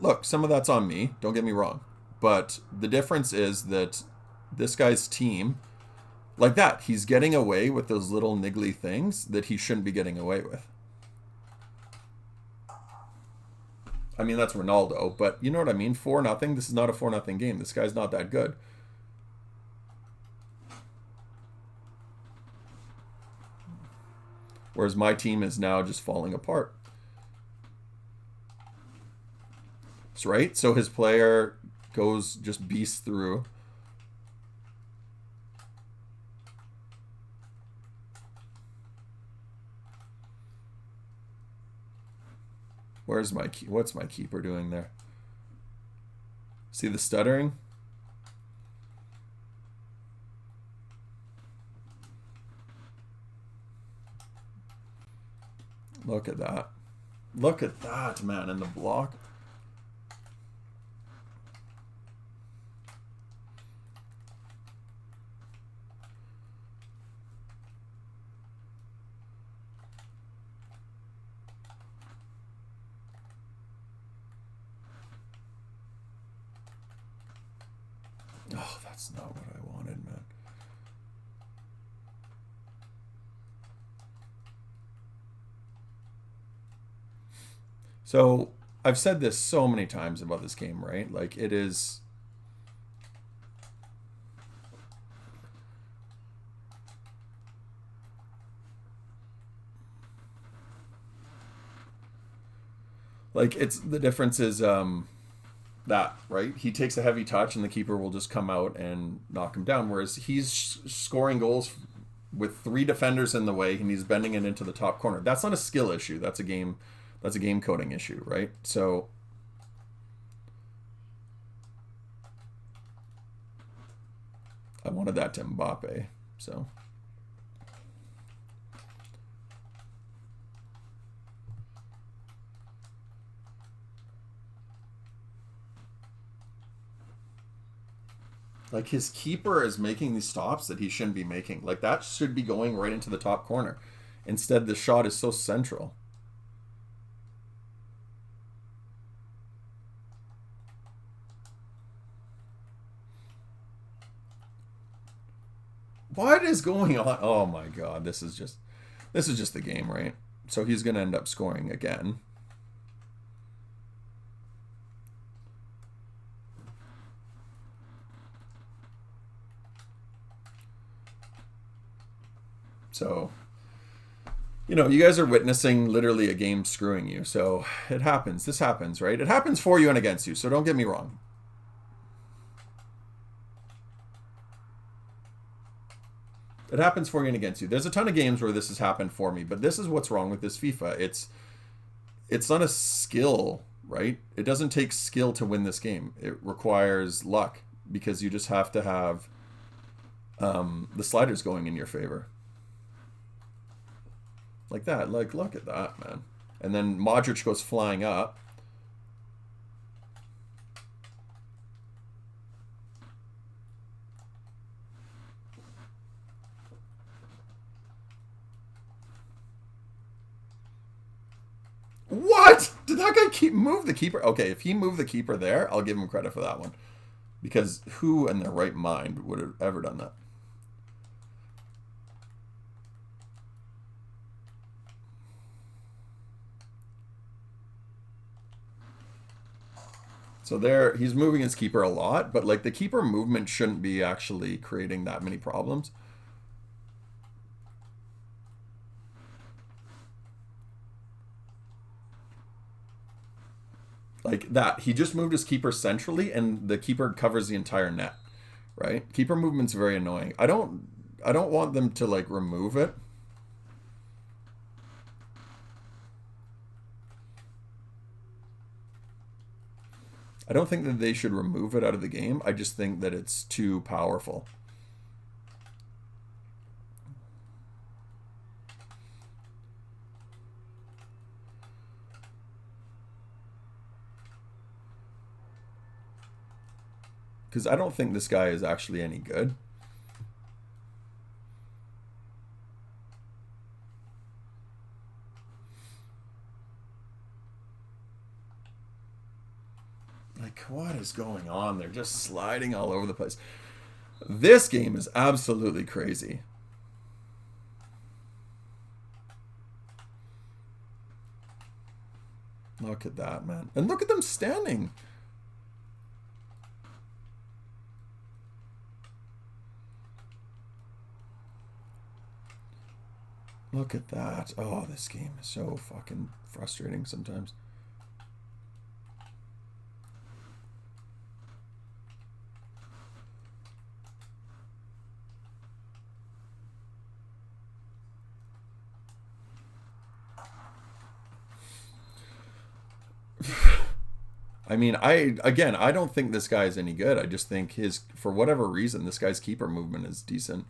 look, some of that's on me, don't get me wrong. But the difference is that this guy's team, like that, he's getting away with those little niggly things that he shouldn't be getting away with. I mean, that's Ronaldo, but you know what I mean? 4-0, this is not a 4-0 game. This guy's not that good. Whereas my team is now just falling apart. That's right. So his player goes, just beasts through. What's my keeper doing there? See the stuttering? Look at that. Look at that, man, in the block. Oh, that's not what I wanted, man. So I've said this so many times about this game, right? Like it is. Like it's the difference is that right. He takes a heavy touch and the keeper will just come out and knock him down. Whereas he's scoring goals with three defenders in the way and he's bending it into the top corner. That's not a skill issue. That's a game. That's a game coding issue, right? So I wanted that to Mbappe. So like his keeper is making these stops that he shouldn't be making. Like that should be going right into the top corner. Instead, the shot is so central. What is going on? Oh my god, this is just the game, right? So he's going to end up scoring again. So, you guys are witnessing literally a game screwing you. So it happens. This happens, right? It happens for you and against you. So don't get me wrong. It happens for you and against you. There's a ton of games where this has happened for me, but this is what's wrong with this FIFA. It's not a skill, right? It doesn't take skill to win this game. It requires luck because you just have to have the sliders going in your favor. Like that. Like, look at that, man. And then Modric goes flying up. What? Did that guy move the keeper? Okay, if he moved the keeper there, I'll give him credit for that one. Because who in their right mind would have ever done that? So there, he's moving his keeper a lot, but like the keeper movement shouldn't be actually creating that many problems. Like that, he just moved his keeper centrally, and the keeper covers the entire net, right? Keeper movement's very annoying. I don't want them to like remove it. I don't think that they should remove it out of the game. I just think that it's too powerful. Because I don't think this guy is actually any good. Like, what is going on? They're just sliding all over the place. This game is absolutely crazy. Look at that, man. And look at them standing. Look at that. Oh, this game is so fucking frustrating sometimes. I mean, I don't think this guy is any good. I just think for whatever reason, this guy's keeper movement is decent.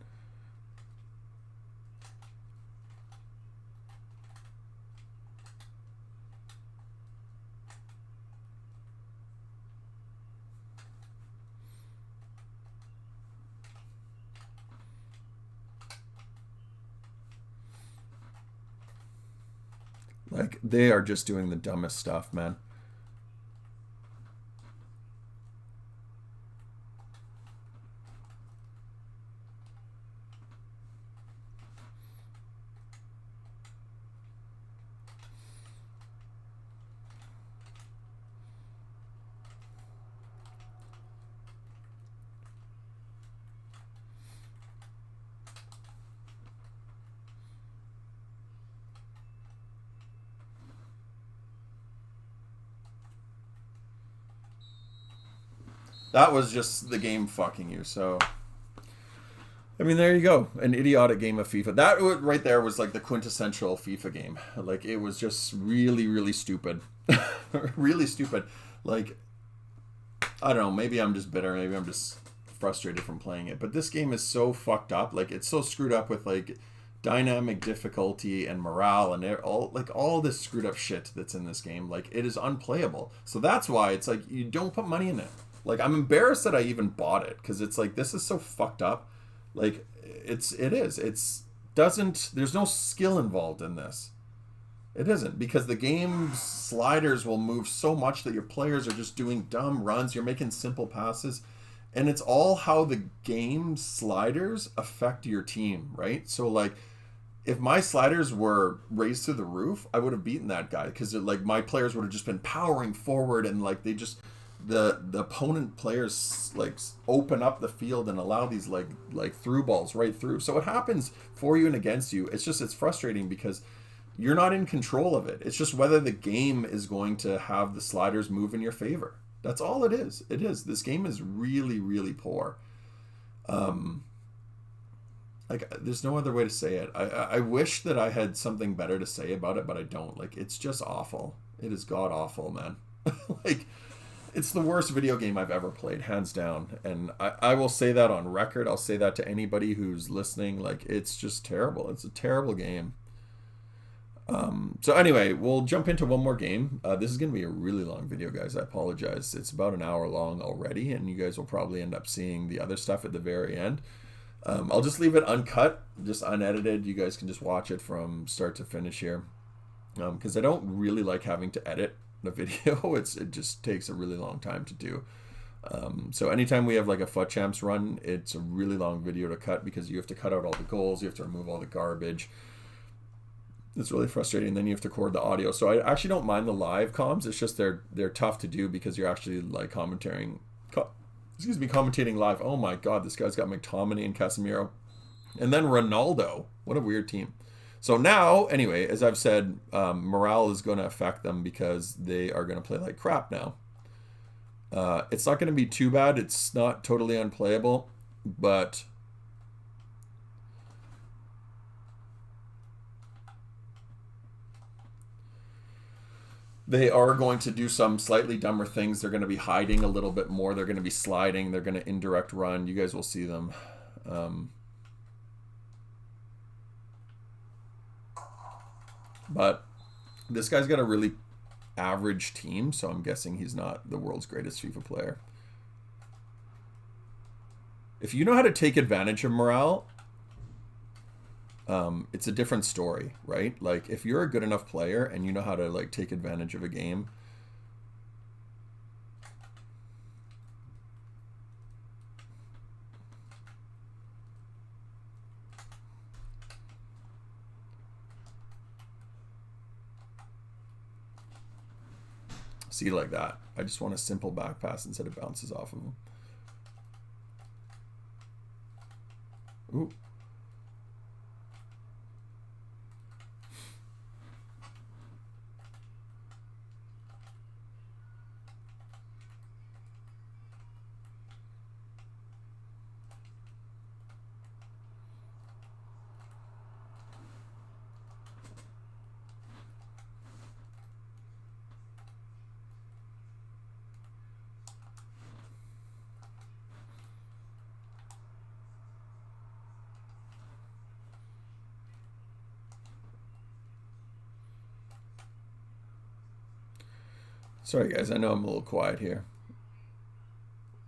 Like, they are just doing the dumbest stuff, man. That was just the game fucking you. So I mean, there you go. An idiotic game of FIFA. That right there was like the quintessential FIFA game. Like, it was just really, really stupid. Really stupid. Like, I don't know. Maybe I'm just bitter. Maybe I'm just frustrated from playing it. But this game is so fucked up. Like, it's so screwed up with, like, dynamic difficulty and morale and all this screwed up shit that's in this game. Like, it is unplayable. So that's why it's like, you don't put money in it. Like, I'm embarrassed that I even bought it, because it's like, this is so fucked up. Like, it's doesn't, there's no skill involved in this. It isn't, because the game's sliders will move so much that your players are just doing dumb runs. You're making simple passes, and it's all how the game sliders affect your team, right? So, like, if my sliders were raised to the roof, I would have beaten that guy, because like my players would have just been powering forward, and like they just, the opponent players like open up the field and allow these like through balls right through. So it happens for you and against you. It's frustrating because you're not in control of it. It's just whether the game is going to have the sliders move in your favor. That's all it is. It is. This game is really, really poor. Like, there's no other way to say it. I wish that I had something better to say about it, but I don't. Like, it's just awful. It is god awful, man. Like, it's the worst video game I've ever played, hands down. And I will say that on record. I'll say that to anybody who's listening. Like, it's just terrible. It's a terrible game. So anyway, we'll jump into one more game. This is going to be a really long video, guys. I apologize. It's about an hour long already, and you guys will probably end up seeing the other stuff at the very end. I'll just leave it uncut, just unedited. You guys can just watch it from start to finish here. Because I don't really like having to edit the video. It just takes a really long time to do. So anytime we have like a FUT Champs run, it's a really long video to cut, because you have to cut out all the goals, you have to remove all the garbage. It's really frustrating. Then you have to record the audio. So I actually don't mind the live comms. It's just they're tough to do, because you're actually like commentating live. Oh my god, this guy's got McTominay and Casemiro, and then Ronaldo. What a weird team. So now, anyway, as I've said, morale is going to affect them, because they are going to play like crap now. It's not going to be too bad. It's not totally unplayable, but they are going to do some slightly dumber things. They're going to be hiding a little bit more. They're going to be sliding. They're going to indirect run. You guys will see them. But this guy's got a really average team, so I'm guessing he's not the world's greatest FIFA player. If you know how to take advantage of morale, it's a different story, right? Like, if you're a good enough player and you know how to like take advantage of a game, see, like that. I just want a simple back pass instead of bounces off of him. Ooh. Sorry, guys. I know I'm a little quiet here.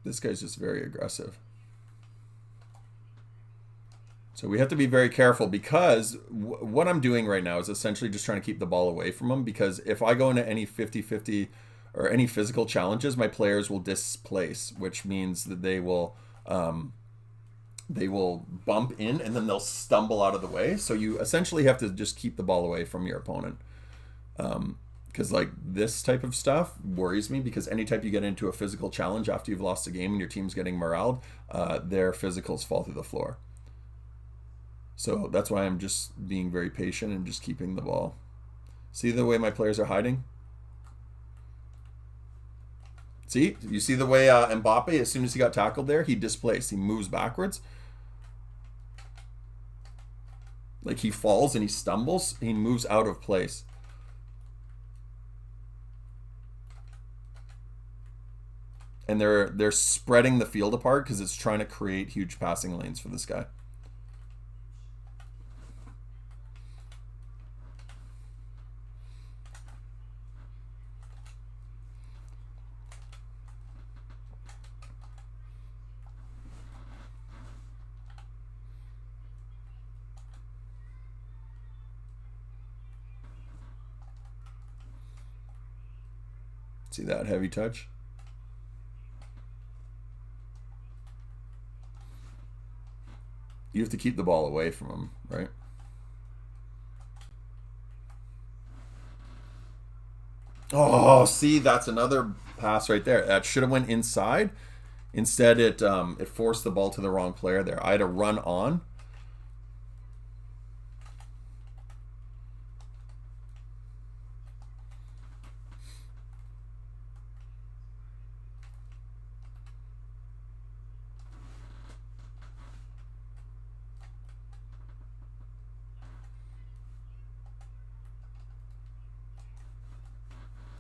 This guy's just very aggressive. So we have to be very careful, because what I'm doing right now is essentially just trying to keep the ball away from him, because if I go into any 50-50 or any physical challenges, my players will displace, which means that they will bump in and then they'll stumble out of the way. So you essentially have to just keep the ball away from your opponent. Because like this type of stuff worries me, because anytime you get into a physical challenge after you've lost a game and your team's getting moraled, their physicals fall through the floor. So that's why I'm just being very patient and just keeping the ball. See the way my players are hiding? See, you see the way Mbappe, as soon as he got tackled there, he displaced. He moves backwards. Like he falls and he stumbles. He moves out of place. And they're spreading the field apart because it's trying to create huge passing lanes for this guy. See that heavy touch? You have to keep the ball away from him, right? Oh, see, that's another pass right there. That should have went inside. Instead, it forced the ball to the wrong player there. I had to run on.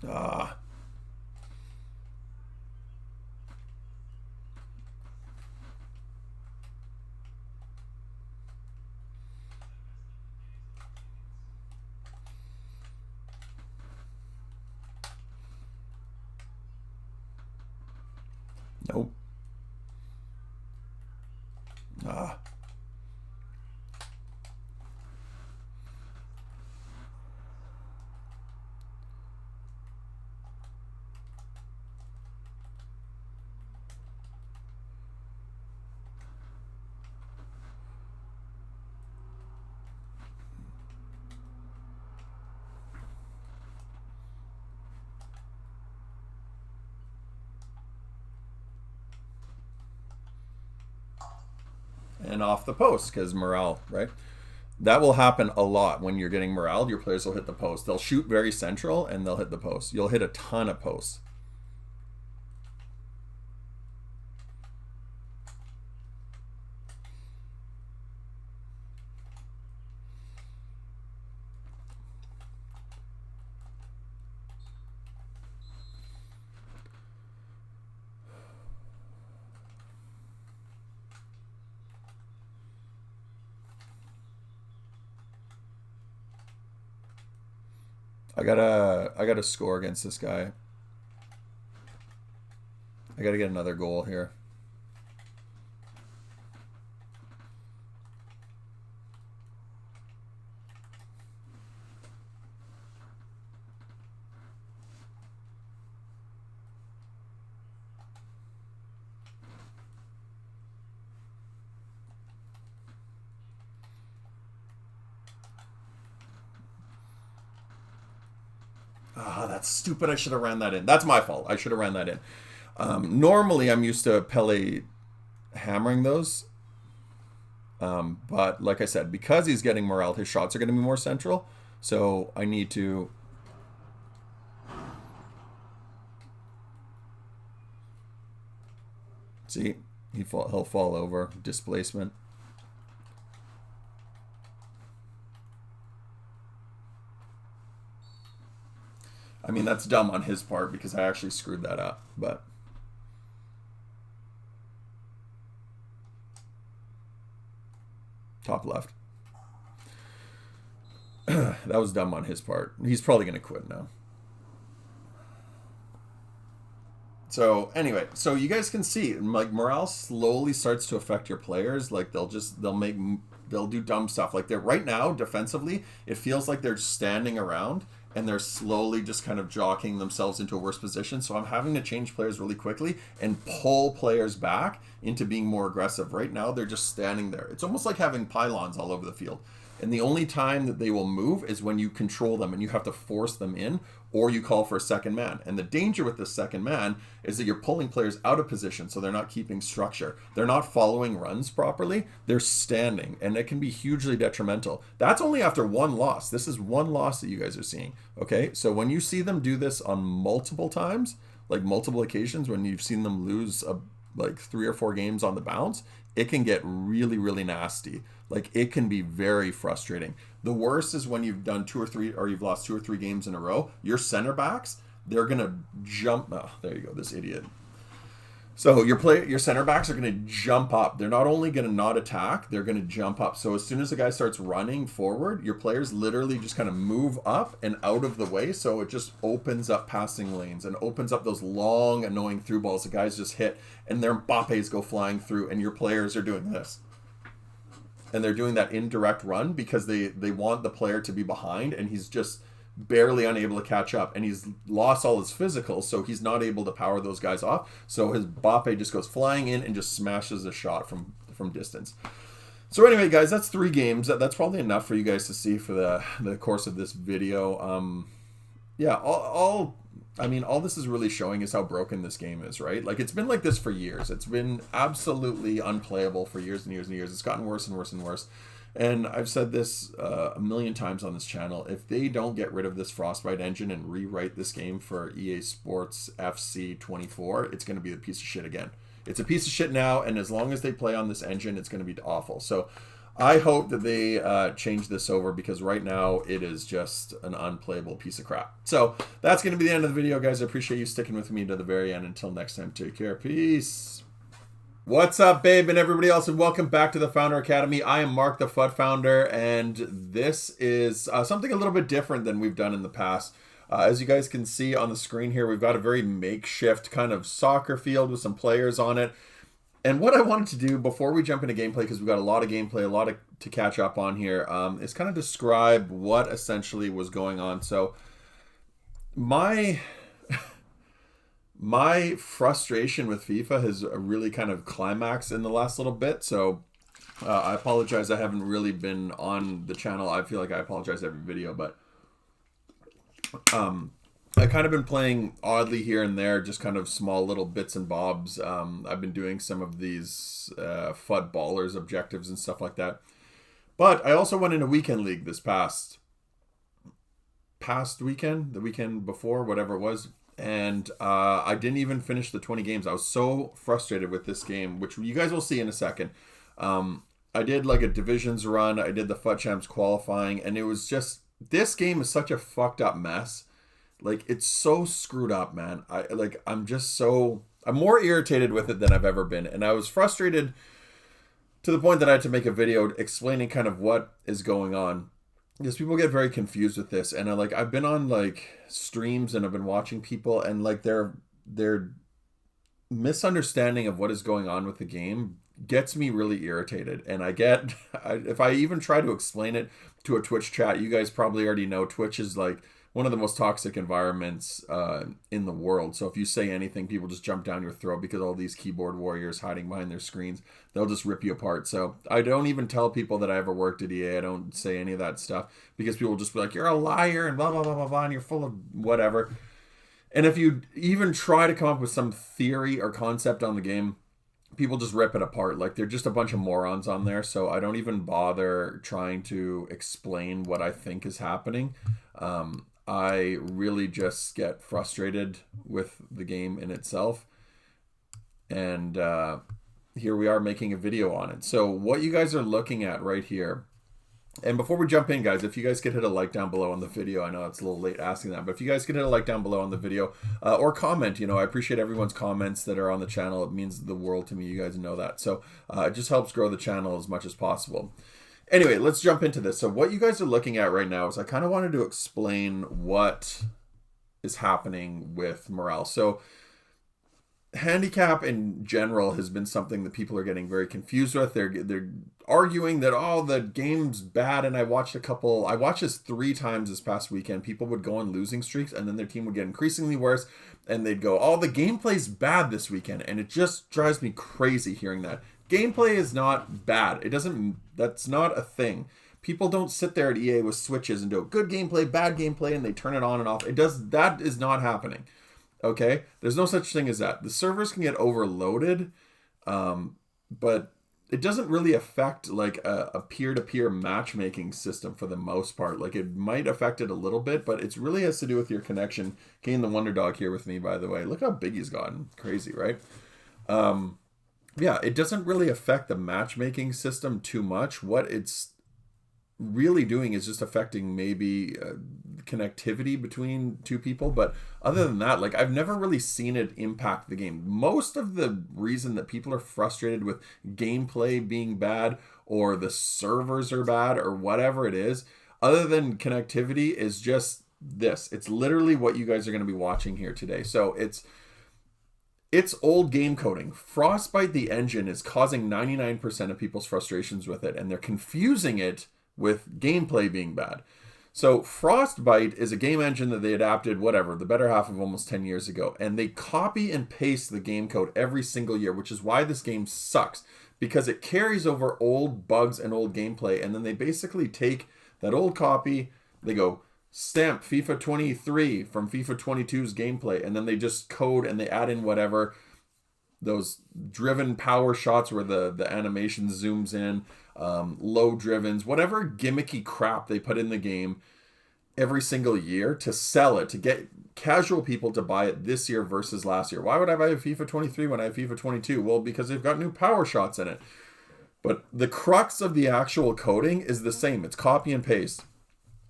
Ah. Nope. Ah. And off the post because morale, right? That will happen a lot when you're getting morale. Your players will hit the post. They'll shoot very central and they'll hit the post. You'll hit a ton of posts. I gotta score against this guy. I gotta get another goal here. Ah, that's stupid. I should have ran that in. That's my fault. I should have ran that in. Normally, I'm used to Pele hammering those. But like I said, because he's getting morale, his shots are going to be more central. So I need to... See, he'll fall over. Displacement. I mean, that's dumb on his part because I actually screwed that up. But top left. That was dumb on his part. He's probably going to quit now. So anyway, so you guys can see like morale slowly starts to affect your players. Like they'll do dumb stuff. Like they're right now defensively, it feels like they're standing around and they're slowly just kind of jockeying themselves into a worse position. So I'm having to change players really quickly and pull players back into being more aggressive. Right now they're just standing there. It's almost like having pylons all over the field. And the only time that they will move is when you control them and you have to force them in or you call for a second man. And the danger with the second man is that you're pulling players out of position so they're not keeping structure. They're not following runs properly. They're standing and it can be hugely detrimental. That's only after one loss. This is one loss that you guys are seeing. Okay, so when you see them do this on multiple times, like multiple occasions when you've seen them lose like 3 or 4 games on the bounce, it can get really, really nasty. Like it can be very frustrating. The worst is when you've done 2 or 3, or you've lost 2 or 3 games in a row. Your center backs, they're gonna jump. Oh, there you go, this idiot. So your center backs are going to jump up. They're not only going to not attack, they're going to jump up. So as soon as the guy starts running forward, your players literally just kind of move up and out of the way. So it just opens up passing lanes and opens up those long, annoying through balls the guys just hit, and their Mbappes go flying through, and your players are doing this. And they're doing that indirect run because they want the player to be behind, and he's just barely unable to catch up, and he's lost all his physical, so he's not able to power those guys off. So his Mbappe just goes flying in and just smashes a shot from distance. So anyway, guys, that's 3 games. That's probably enough for you guys to see for the course of this video. Yeah, all this is really showing is how broken this game is, right? Like, it's been like this for years. It's been absolutely unplayable for years and years and years. It's gotten worse and worse and worse. And I've said this a million times on this channel. If they don't get rid of this Frostbite engine and rewrite this game for EA Sports FC 24, it's going to be a piece of shit again. It's a piece of shit now, and as long as they play on this engine, it's going to be awful. So I hope that they change this over, because right now it is just an unplayable piece of crap. So that's going to be the end of the video, guys. I appreciate you sticking with me to the very end. Until next time, take care. Peace. What's up, babe, and everybody else, and welcome back to the Founder Academy. I am Mark, the FUT Founder, and this is something a little bit different than we've done in the past. As you guys can see on the screen here, we've got a very makeshift kind of soccer field with some players on it. And what I wanted to do before we jump into gameplay, because we've got a lot of gameplay, a lot to catch up on here, is kind of describe what essentially was going on. So my frustration with FIFA has really kind of climaxed in the last little bit. So I apologize, I haven't really been on the channel. I feel like I apologize every video, but I kind of been playing oddly here and there, just kind of small little bits and bobs. I've been doing some of these FUT Ballers objectives and stuff like that. But I also went in a weekend league this past weekend, the weekend before, whatever it was. And I didn't even finish the 20 games. I was so frustrated with this game, which you guys will see in a second. I did like a divisions run. I did the FUT Champs qualifying, and it was just, this game is such a fucked up mess. Like, it's so screwed up, man. I'm more irritated with it than I've ever been. And I was frustrated to the point that I had to make a video explaining kind of what is going on. Because people get very confused with this, and I've been on like streams and I've been watching people, and like their misunderstanding of what is going on with the game gets me really irritated. And if I even try to explain it to a Twitch chat, you guys probably already know Twitch is like one of the most toxic environments in the world. So if you say anything, people just jump down your throat, because all these keyboard warriors hiding behind their screens, they'll just rip you apart. So I don't even tell people that I ever worked at EA. I don't say any of that stuff, because people will just be like, you're a liar and blah, blah, blah, blah, blah, and you're full of whatever. And if you even try to come up with some theory or concept on the game, people just rip it apart. Like, they're just a bunch of morons on there. So I don't even bother trying to explain what I think is happening. I really just get frustrated with the game in itself. And here we are making a video on it. So what you guys are looking at right here, and before we jump in, guys, if you guys could hit a like down below on the video. I know it's a little late asking that, but if you guys could hit a like down below on the video, or comment, I appreciate everyone's comments that are on the channel. It means the world to me. You guys know that. So it just helps grow the channel as much as possible. Anyway, let's jump into this. So what you guys are looking at right now is, I kind of wanted to explain what is happening with morale. So handicap in general has been something that people are getting very confused with. They're arguing that, oh, the game's bad. And I watched this 3 times this past weekend. People would go on losing streaks, and then their team would get increasingly worse, and they'd go, oh, the gameplay's bad this weekend. And it just drives me crazy hearing that. Gameplay is not bad. That's not a thing. People don't sit there at EA with switches and do good gameplay, bad gameplay, and they turn it on and off. That is not happening. Okay? There's no such thing as that. The servers can get overloaded, but it doesn't really affect like a peer-to-peer matchmaking system for the most part. Like it might affect it a little bit, but it really has to do with your connection. Kane the Wonder Dog here with me, by the way. Look how big he's gotten. Crazy, right? Yeah, it doesn't really affect the matchmaking system too much. What it's really doing is just affecting maybe connectivity between two people, but other than that, like I've never really seen it impact the game. Most of the reason that people are frustrated with gameplay being bad or the servers are bad or whatever it is, other than connectivity, is just this. It's literally what you guys are going to be watching here today. So it's old game coding. Frostbite the engine is causing 99% of people's frustrations with it, and they're confusing it with gameplay being bad. So Frostbite is a game engine that they adapted, whatever, the better half of almost 10 years ago. And they copy and paste the game code every single year, which is why this game sucks. Because it carries over old bugs and old gameplay. And then they basically take that old copy, they go stamp FIFA 23 from FIFA 22's gameplay. And then they just code and they add in whatever, those driven power shots where the animation zooms in, low drivens, whatever gimmicky crap they put in the game every single year to sell it, to get casual people to buy it this year versus last year. Why would I buy a FIFA 23 when I have FIFA 22? Well, because they've got new power shots in it. But the crux of the actual coding is the same. It's copy and paste.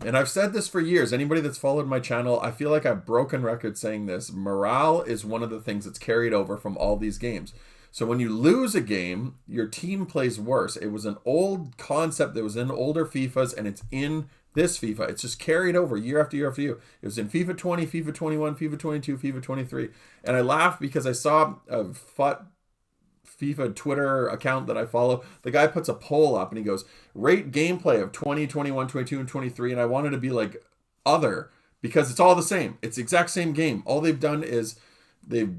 And I've said this for years. Anybody that's followed my channel, I feel like I've broken record saying this. Morale is one of the things that's carried over from all these games. So when you lose a game, your team plays worse. It was an old concept that was in older FIFAs, and it's in this FIFA. It's just carried over year after year after year. It was in FIFA 20, FIFA 21, FIFA 22, FIFA 23. And I laughed because I saw a FIFA Twitter account that I follow. The guy puts a poll up and he goes, rate gameplay of 20, 21, 22, and 23. And I wanted to be like other, because it's all the same. It's the exact same game. All they've done is they've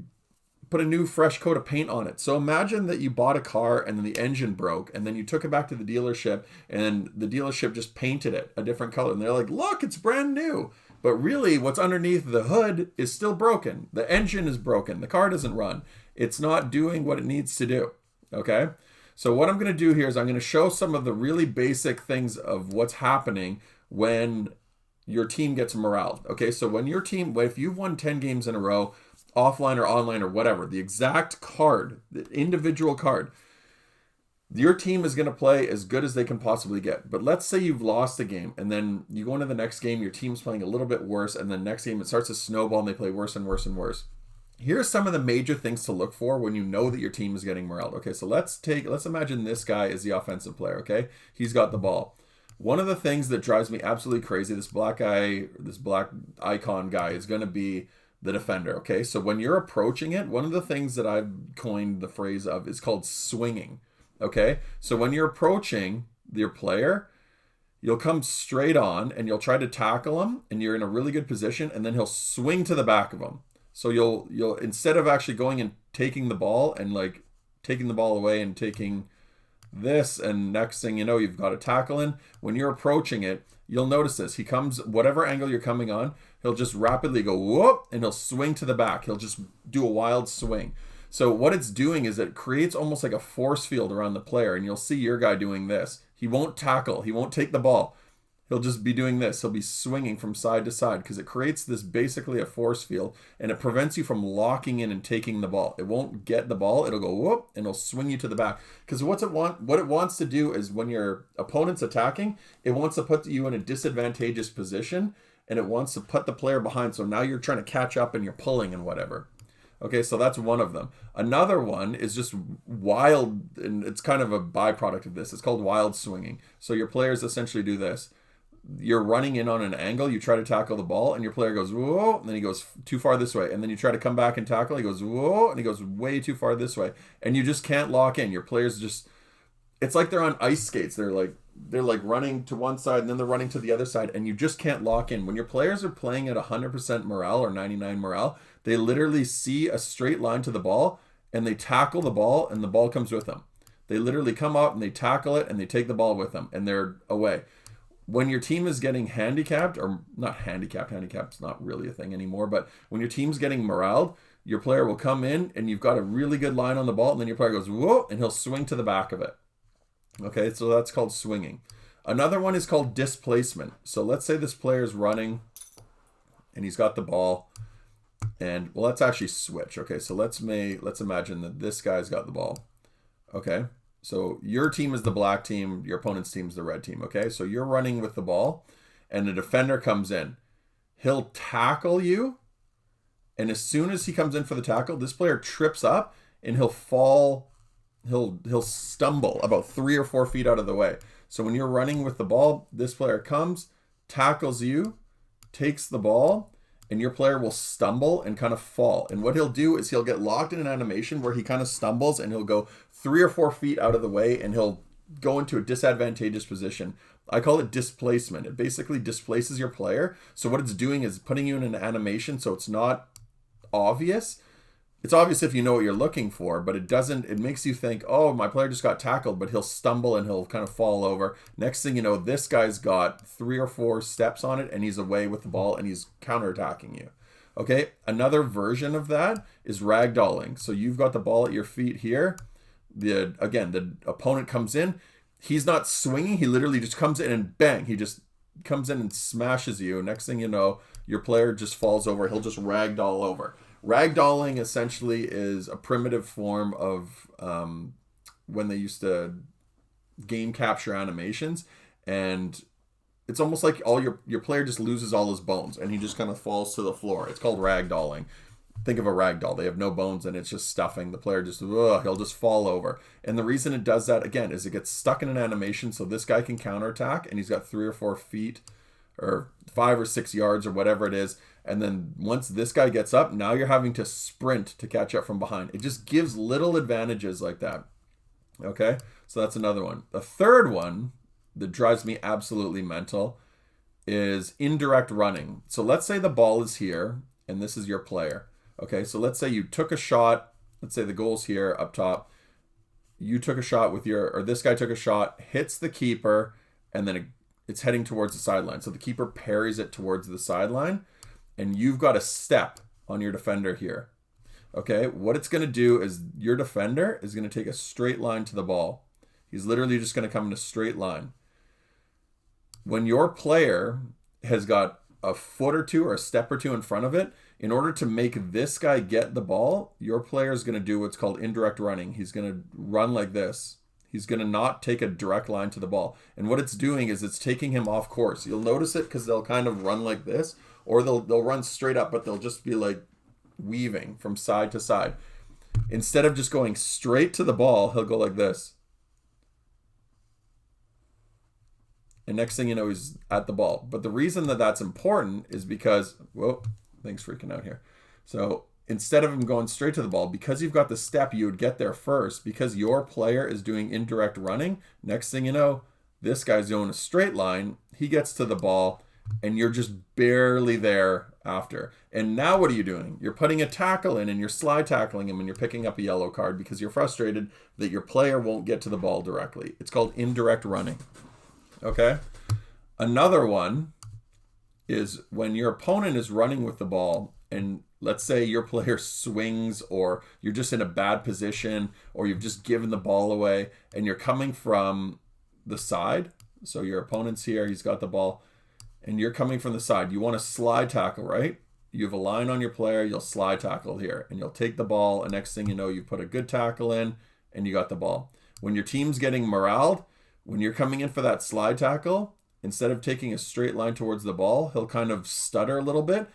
put a new fresh coat of paint on it. So imagine that you bought a car and then the engine broke and then you took it back to the dealership and the dealership just painted it a different color. And they're like, look, it's brand new. But really what's underneath the hood is still broken. The engine is broken. The car doesn't run. It's not doing what it needs to do. Okay. So what I'm going to do here is I'm going to show some of the really basic things of what's happening when your team gets morale. Okay. So when your team, if you've won 10 games in a row, offline or online or whatever, the exact card, the individual card, your team is going to play as good as they can possibly get. But let's say you've lost a game and then you go into the next game, your team's playing a little bit worse, and then next game it starts to snowball and they play worse and worse and worse. Here's some of the major things to look for when you know that your team is getting morale. Okay, so let's imagine this guy is the offensive player, okay? He's got the ball. One of the things that drives me absolutely crazy, this black icon guy is going to be the defender, okay? So when you're approaching it, one of the things that I've coined the phrase of is called swinging, okay? So when you're approaching your player, you'll come straight on and you'll try to tackle him and you're in a really good position, and then he'll swing to the back of him. So you'll instead of actually going and taking the ball and like taking the ball away and taking this, and next thing you know, you've got a tackle in. When you're approaching it, you'll notice this. He comes, whatever angle you're coming on, he'll just rapidly go whoop and he'll swing to the back. He'll just do a wild swing. So what it's doing is it creates almost like a force field around the player, and you'll see your guy doing this. He won't tackle. He won't take the ball. He'll just be doing this. He'll be swinging from side to side because it creates this basically a force field, and it prevents you from locking in and taking the ball. It won't get the ball. It'll go whoop and it'll swing you to the back. Because what it wants to do is when your opponent's attacking, it wants to put you in a disadvantageous position, and it wants to put the player behind. So now you're trying to catch up and you're pulling and whatever. Okay, so that's one of them. Another one is just wild, and it's kind of a byproduct of this. It's called wild swinging. So your players essentially do this. You're running in on an angle, you try to tackle the ball, and your player goes, whoa, and then he goes too far this way. And then you try to come back and tackle, he goes, whoa, and he goes way too far this way. And you just can't lock in. Your players just, it's like they're on ice skates. They're like running to one side, and then they're running to the other side, and you just can't lock in. When your players are playing at 100% morale or 99 morale, they literally see a straight line to the ball, and they tackle the ball, and the ball comes with them. They literally come out, and they tackle it, and they take the ball with them, and they're away. When your team is getting handicapped, or not handicap's not really a thing anymore, but when your team's getting moraled, your player will come in and you've got a really good line on the ball, and then your player goes, whoa, and he'll swing to the back of it. Okay, so that's called swinging. Another one is called displacement. So let's say this player is running and he's got the ball. And well, let's actually switch. Okay, so let's imagine that this guy's got the ball. Okay, so your team is the black team, your opponent's team is the red team. Okay, so you're running with the ball and a defender comes in. He'll tackle you. And as soon as he comes in for the tackle, this player trips up and he'll fall. He'll stumble about 3 or 4 feet out of the way. So when you're running with the ball, this player comes, tackles you, takes the ball, and your player will stumble and kind of fall. And what he'll do is he'll get locked in an animation where he kind of stumbles and he'll go 3 or 4 feet out of the way and he'll go into a disadvantageous position. I call it displacement. It basically displaces your player. So what it's doing is putting you in an animation so it's not obvious. It's obvious if you know what you're looking for, but it makes you think, oh, my player just got tackled, but he'll stumble and he'll kind of fall over. Next thing you know, this guy's got 3 or 4 steps on it and he's away with the ball and he's counterattacking you. Okay, another version of that is ragdolling. So you've got the ball at your feet here. The opponent comes in. He's not swinging. He literally just comes in and bang, he just comes in and smashes you. Next thing you know, your player just falls over. He'll just ragdoll over. Ragdolling essentially is a primitive form of when they used to game capture animations, and it's almost like your player just loses all his bones and he just kind of falls to the floor. It's called ragdolling. Think of a ragdoll. They have no bones and it's just stuffing. The player he'll just fall over. And the reason it does that, again, is it gets stuck in an animation so this guy can counterattack and he's got 3 or 4 feet or 5 or 6 yards or whatever it is. And then once this guy gets up, now you're having to sprint to catch up from behind. It just gives little advantages like that. Okay, so that's another one. The third one that drives me absolutely mental is indirect running. So let's say the ball is here and this is your player. Okay, so let's say you took a shot. Let's say the goal's here up top. You took a shot this guy took a shot, hits the keeper, and then it's heading towards the sideline. So the keeper parries it towards the sideline. And you've got a step on your defender here. Okay, what it's going to do is your defender is going to take a straight line to the ball. He's literally just going to come in a straight line. When your player has got a foot or two or a step or two in front of it, in order to make this guy get the ball, your player is going to do what's called indirect running. He's going to run like this. He's going to not take a direct line to the ball. And what it's doing is it's taking him off course. You'll notice it because they'll kind of run like this. Or they'll run straight up, but they'll just be like weaving from side to side. Instead of just going straight to the ball, he'll go like this. And next thing you know, he's at the ball. But the reason that that's important is because, whoa, things freaking out here. So instead of him going straight to the ball, because you've got the step, you would get there first. Because your player is doing indirect running, next thing you know, this guy's going a straight line. He gets to the ball. And you're just barely there after. And now what are you doing? You're putting a tackle in and you're slide tackling him and you're picking up a yellow card because you're frustrated that your player won't get to the ball directly. It's called indirect running. Okay? Another one is when your opponent is running with the ball and let's say your player swings or you're just in a bad position or you've just given the ball away and you're coming from the side. So your opponent's here, he's got the ball. And you're coming from the side. You want to slide tackle, right? You have a line on your player. You'll slide tackle here. And you'll take the ball. And next thing you know, you put a good tackle in. And you got the ball. When your team's getting moraled, when you're coming in for that slide tackle, instead of taking a straight line towards the ball, he'll kind of stutter a little bit.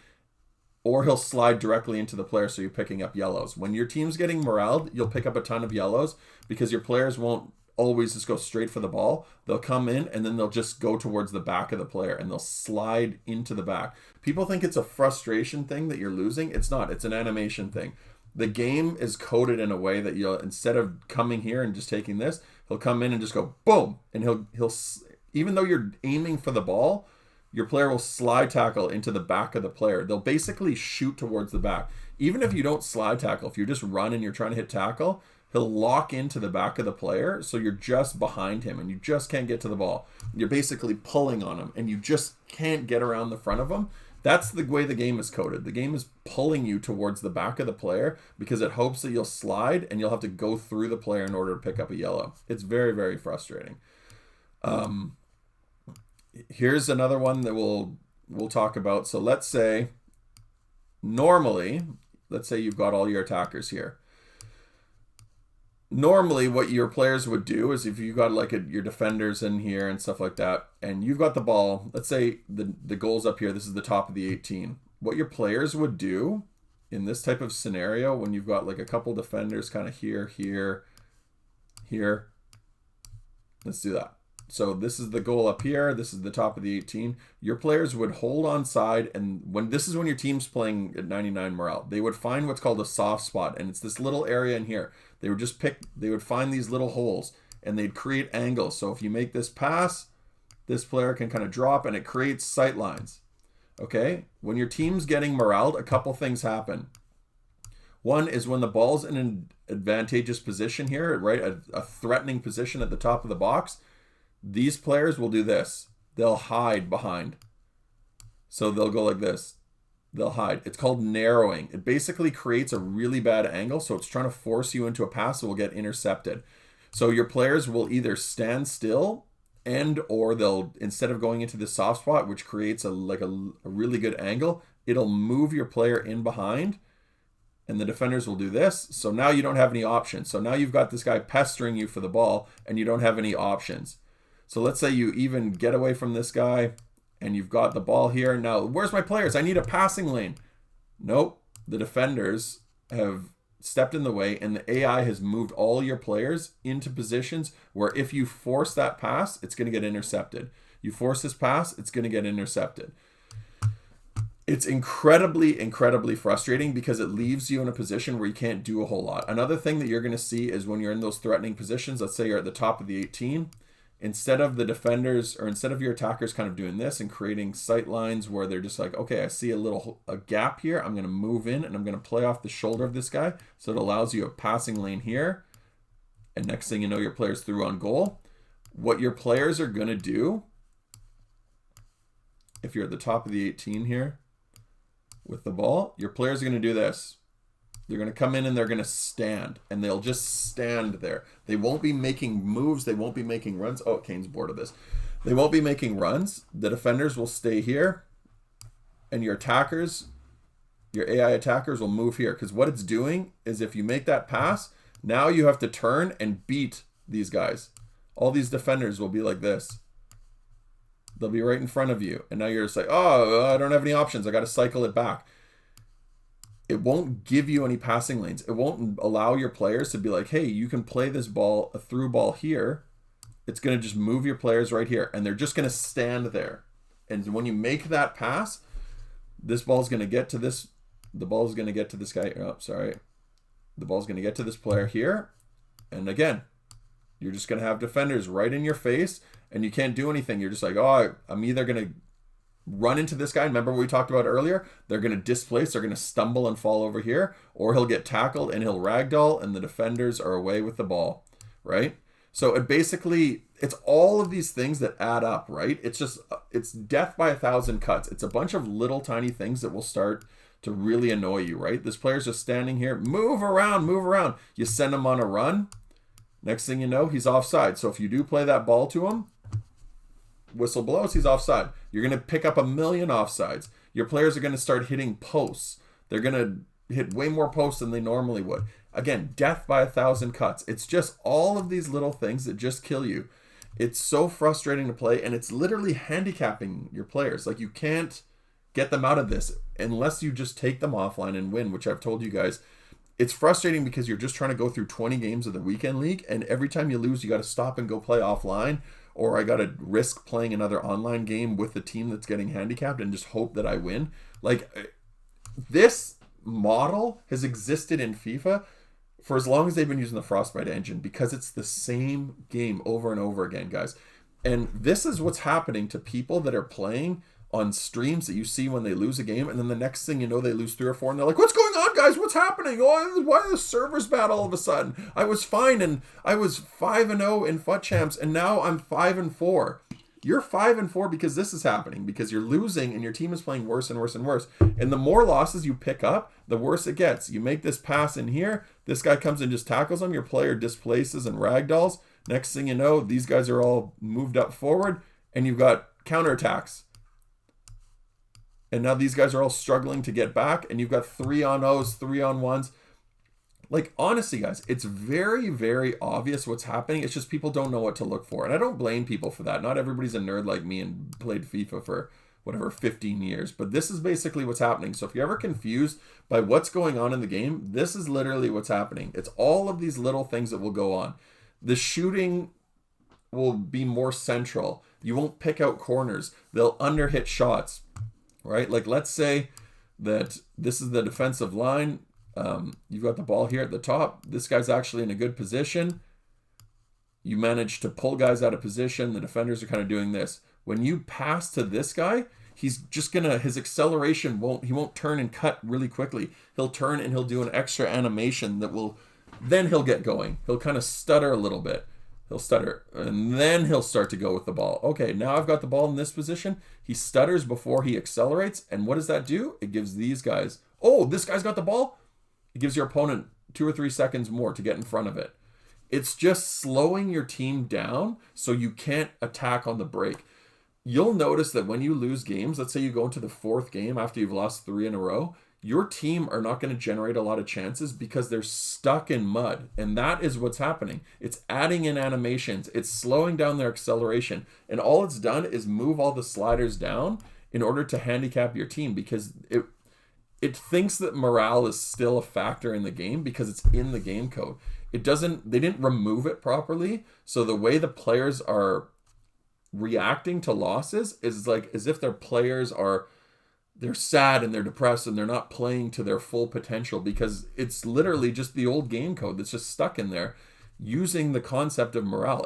Or he'll slide directly into the player so you're picking up yellows. When your team's getting moraled, you'll pick up a ton of yellows because your players won't always just go straight for the ball. They'll come in and then they'll just go towards the back of the player and they'll slide into the back. People think it's a frustration thing that you're losing. It's not. It's an animation thing. The game is coded in a way that you'll, instead of coming here and just taking this, he'll come in and just go boom, and he'll even though you're aiming for the ball, your player will slide tackle into the back of the player. They'll basically shoot towards the back. Even if you don't slide tackle, if you just run and you're trying to hit tackle, he'll lock into the back of the player, so you're just behind him and you just can't get to the ball. You're basically pulling on him and you just can't get around the front of him That's the way the game is coded. The game is pulling you towards the back of the player because it hopes that you'll slide and you'll have to go through the player in order to pick up a yellow. It's very, very frustrating. Here's another one that we'll talk about. So let's say you've got all your attackers here. Normally what your players would do is if you got like your defenders in here and stuff like that, and you've got the ball, let's say the goal's up here, this is the top of the 18. What your players would do in this type of scenario, when you've got like a couple defenders kind of here, let's do that. So this is the goal up here, this is the top of the 18. Your players would hold on side, and this is when your team's playing at 99 morale, they would find what's called a soft spot, and it's this little area in here. They would find these little holes, and they'd create angles. So if you make this pass, this player can kind of drop, and it creates sight lines. Okay? When your team's getting moraled, a couple things happen. One is when the ball's in an advantageous position here, right? A threatening position at the top of the box, these players will do this. They'll hide behind. So they'll go like this. They'll hide. It's called narrowing. It basically creates a really bad angle, so it's trying to force you into a pass that will get intercepted. So your players will either stand still or they'll, instead of going into the soft spot, which creates a really good angle, it'll move your player in behind, and the defenders will do this. So now you don't have any options. So now you've got this guy pestering you for the ball, and you don't have any options. So let's say you even get away from this guy, and you've got the ball here. Now, where's my players? I need a passing lane. Nope. The defenders have stepped in the way, and the AI has moved all your players into positions where if you force that pass, it's going to get intercepted. You force this pass, it's going to get intercepted. It's incredibly, incredibly frustrating because it leaves you in a position where you can't do a whole lot. Another thing that you're going to see is when you're in those threatening positions, let's say you're at the top of the 18, instead of the defenders, or instead of your attackers kind of doing this and creating sight lines where they're just like, okay, I see a gap here, I'm going to move in and I'm going to play off the shoulder of this guy. So it allows you a passing lane here. And next thing you know, your player's through on goal. What your players are going to do, if you're at the top of the 18 here with the ball, your players are going to do this. They're going to come in and they're going to stand, and they'll just stand there. They won't be making moves. They won't be making runs. Oh, Kane's bored of this. They won't be making runs. The defenders will stay here, and your attackers, your AI attackers will move here, because what it's doing is if you make that pass, now you have to turn and beat these guys. All these defenders will be like this. They'll be right in front of you, and now you're just like, oh, I don't have any options. I got to cycle it back. It won't give you any passing lanes. It won't allow your players to be like, hey, you can play this ball, a through ball here. It's going to just move your players right here, and they're just going to stand there. And when you make that pass, this ball is going to get to this. The ball is going to get to this guy. Oh, sorry. The ball is going to get to this player here. And again, you're just going to have defenders right in your face, and you can't do anything. You're just like, oh, I'm either going to run into this guy. Remember what we talked about earlier? They're going to displace, they're going to stumble and fall over here, or he'll get tackled and he'll ragdoll, and the defenders are away with the ball, right? So it's all of these things that add up, right? It's death by 1,000 cuts. It's a bunch of little tiny things that will start to really annoy you, right? This player's just standing here, move around. You send him on a run. Next thing you know, he's offside. So if you do play that ball to him, whistle blows, he's offside. You're going to pick up 1,000,000 offsides. Your players are going to start hitting posts. They're going to hit way more posts than they normally would. Again, death by 1,000 cuts. It's just all of these little things that just kill you. It's so frustrating to play, and it's literally handicapping your players. Like, you can't get them out of this unless you just take them offline and win, which I've told you guys. It's frustrating because you're just trying to go through 20 games of the weekend league, and every time you lose, you got to stop and go play offline, or I got to risk playing another online game with the team that's getting handicapped and just hope that I win. Like, this model has existed in FIFA for as long as they've been using the Frostbite engine, because it's the same game over and over again, guys. And this is what's happening to people that are playing on streams that you see when they lose a game, and then the next thing you know, they lose 3 or 4, and they're like, what's going on, guys? What's happening? Why are the servers bad all of a sudden? I was fine, and I was 5-0 in FUT Champs, and now I'm 5-4. You're 5-4 because this is happening, because you're losing and your team is playing worse and worse and worse. And the more losses you pick up, the worse it gets. You make this pass in here, this guy comes and just tackles him, your player displaces and ragdolls. Next thing you know, these guys are all moved up forward and you've got counterattacks. And now these guys are all struggling to get back and you've got 3-on-0s, 3-on-1s. Like, honestly, guys, it's very, very obvious what's happening. It's just people don't know what to look for. And I don't blame people for that. Not everybody's a nerd like me and played FIFA for, 15 years. But this is basically what's happening. So if you're ever confused by what's going on in the game, this is literally what's happening. It's all of these little things that will go on. The shooting will be more central. You won't pick out corners. They'll underhit shots, right? Like, let's say that this is the defensive line. You've got the ball here at the top. This guy's actually in a good position. You manage to pull guys out of position. The defenders are kind of doing this. When you pass to this guy, he's just his acceleration he won't turn and cut really quickly. He'll turn and he'll do an extra animation then he'll get going. He'll kind of stutter a little bit. He'll stutter and then he'll start to go with the ball. Okay, now I've got the ball in this position. He stutters before he accelerates. And what does that do? It gives these guys, this guy's got the ball. It gives your opponent 2 or 3 seconds more to get in front of it. It's just slowing your team down so you can't attack on the break. You'll notice that when you lose games, let's say you go into the 4th game after you've lost 3 in a row, your team are not going to generate a lot of chances because they're stuck in mud. And that is what's happening. It's adding in animations. It's slowing down their acceleration. And all it's done is move all the sliders down in order to handicap your team, because it thinks that morale is still a factor in the game because it's in the game code. They didn't remove it properly. So the way the players are reacting to losses is like as if their players they're sad and they're depressed and they're not playing to their full potential, because it's literally just the old game code that's just stuck in there using the concept of morale.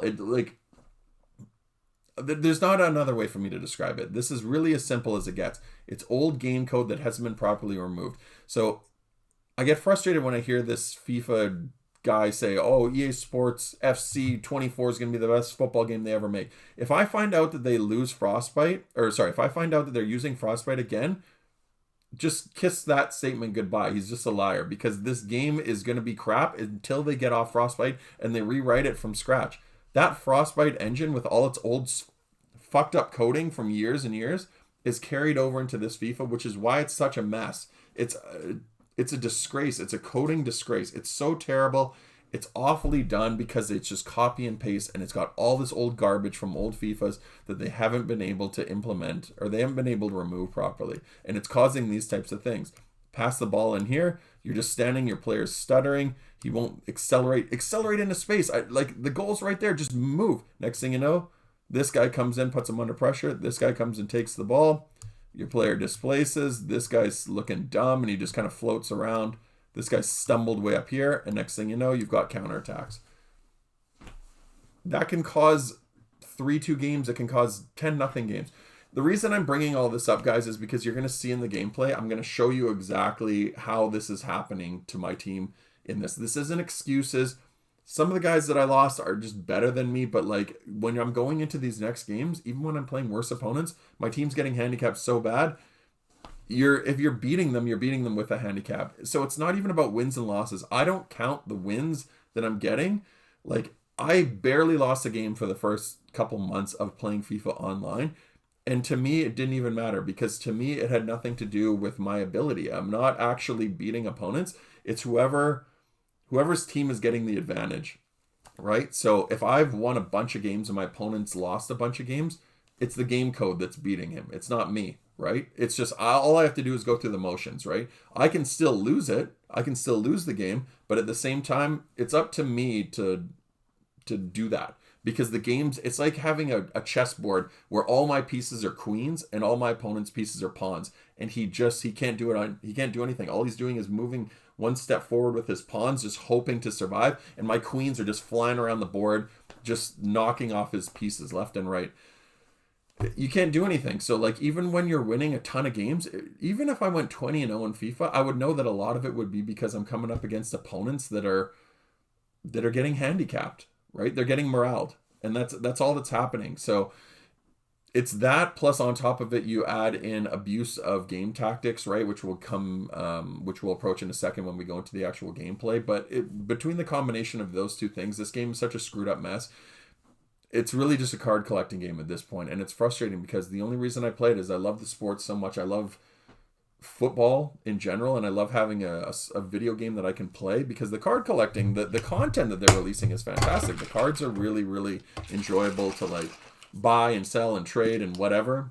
There's not another way for me to describe it. This is really as simple as it gets. It's old game code that hasn't been properly removed. So I get frustrated when I hear this FIFA guy say, EA Sports FC 24 is going to be the best football game they ever make. If I find out that they lose Frostbite, if I find out that they're using Frostbite again, just kiss that statement goodbye. He's just a liar, because this game is going to be crap until they get off Frostbite and they rewrite it from scratch. That Frostbite engine with all its old fucked up coding from years and years is carried over into this FIFA, which is why it's such a mess. It's a disgrace. It's a coding disgrace. It's so terrible. It's awfully done because it's just copy and paste, and it's got all this old garbage from old FIFAs that they haven't been able to implement, or they haven't been able to remove properly. And it's causing these types of things. Pass the ball in here. You're just standing. Your player's stuttering. He won't accelerate into space. The goal's right there. Just move. Next thing you know, this guy comes in, puts him under pressure. This guy comes and takes the ball. Your player displaces. This guy's looking dumb and he just kind of floats around. This guy's stumbled way up here. And next thing you know, you've got counterattacks. That can cause 3-2 games. It can cause 10-0 games. The reason I'm bringing all this up, guys, is because you're going to see in the gameplay, I'm going to show you exactly how this is happening to my team in this. This isn't excuses. Some of the guys that I lost are just better than me, but when I'm going into these next games, even when I'm playing worse opponents, my team's getting handicapped so bad. If you're beating them with a handicap. So it's not even about wins and losses. I don't count the wins that I'm getting. I barely lost a game for the first couple months of playing FIFA online. And to me, it didn't even matter, because to me, it had nothing to do with my ability. I'm not actually beating opponents. It's whoever's team is getting the advantage, right? So if I've won a bunch of games and my opponent's lost a bunch of games, it's the game code that's beating him. It's not me, right? It's just all I have to do is go through the motions, right? I can still lose it. I can still lose the game, but at the same time, it's up to me to do that. Because the games, it's like having a chessboard where all my pieces are queens and all my opponent's pieces are pawns. And he can't do it. He can't do anything. All he's doing is moving one step forward with his pawns, just hoping to survive. And my queens are just flying around the board, just knocking off his pieces left and right. You can't do anything. So even when you're winning a ton of games, even if I went 20-0 in FIFA, I would know that a lot of it would be because I'm coming up against opponents that are getting handicapped. Right? They're getting moraled. And that's all that's happening. So it's that plus on top of it you add in abuse of game tactics, right, which will come which we'll approach in a second when we go into the actual gameplay. But between the combination of those two things, this game is such a screwed up mess. It's really just a card collecting game at this point, and it's frustrating because the only reason I play it is I love the sport so much. I love football in general, and I love having a video game that I can play, because the card collecting, the content that they're releasing is fantastic. The cards are really, really enjoyable to like buy and sell and trade and whatever.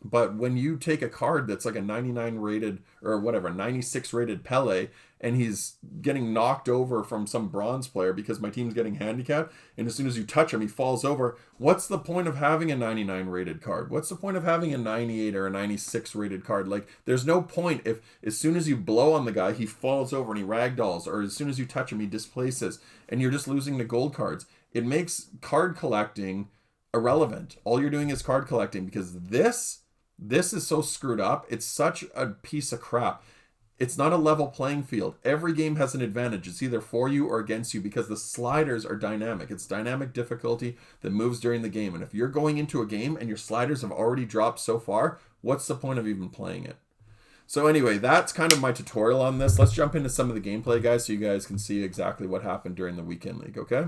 But when you take a card that's like a 99 rated or whatever, 96 rated Pele, and he's getting knocked over from some bronze player because my team's getting handicapped, and as soon as you touch him, he falls over. What's the point of having a 99 rated card? What's the point of having a 98 or a 96 rated card? Like, there's no point if as soon as you blow on the guy, he falls over and he ragdolls, or as soon as you touch him, he displaces, and you're just losing the gold cards. It makes card collecting irrelevant. All you're doing is card collecting, because this is so screwed up. It's such a piece of crap. It's not a level playing field. Every game has an advantage. It's either for you or against you, because the sliders are dynamic. It's dynamic difficulty that moves during the game. And if you're going into a game and your sliders have already dropped so far, what's the point of even playing it? So anyway, that's kind of my tutorial on this. Let's jump into some of the gameplay, guys, so you guys can see exactly what happened during the weekend league, okay?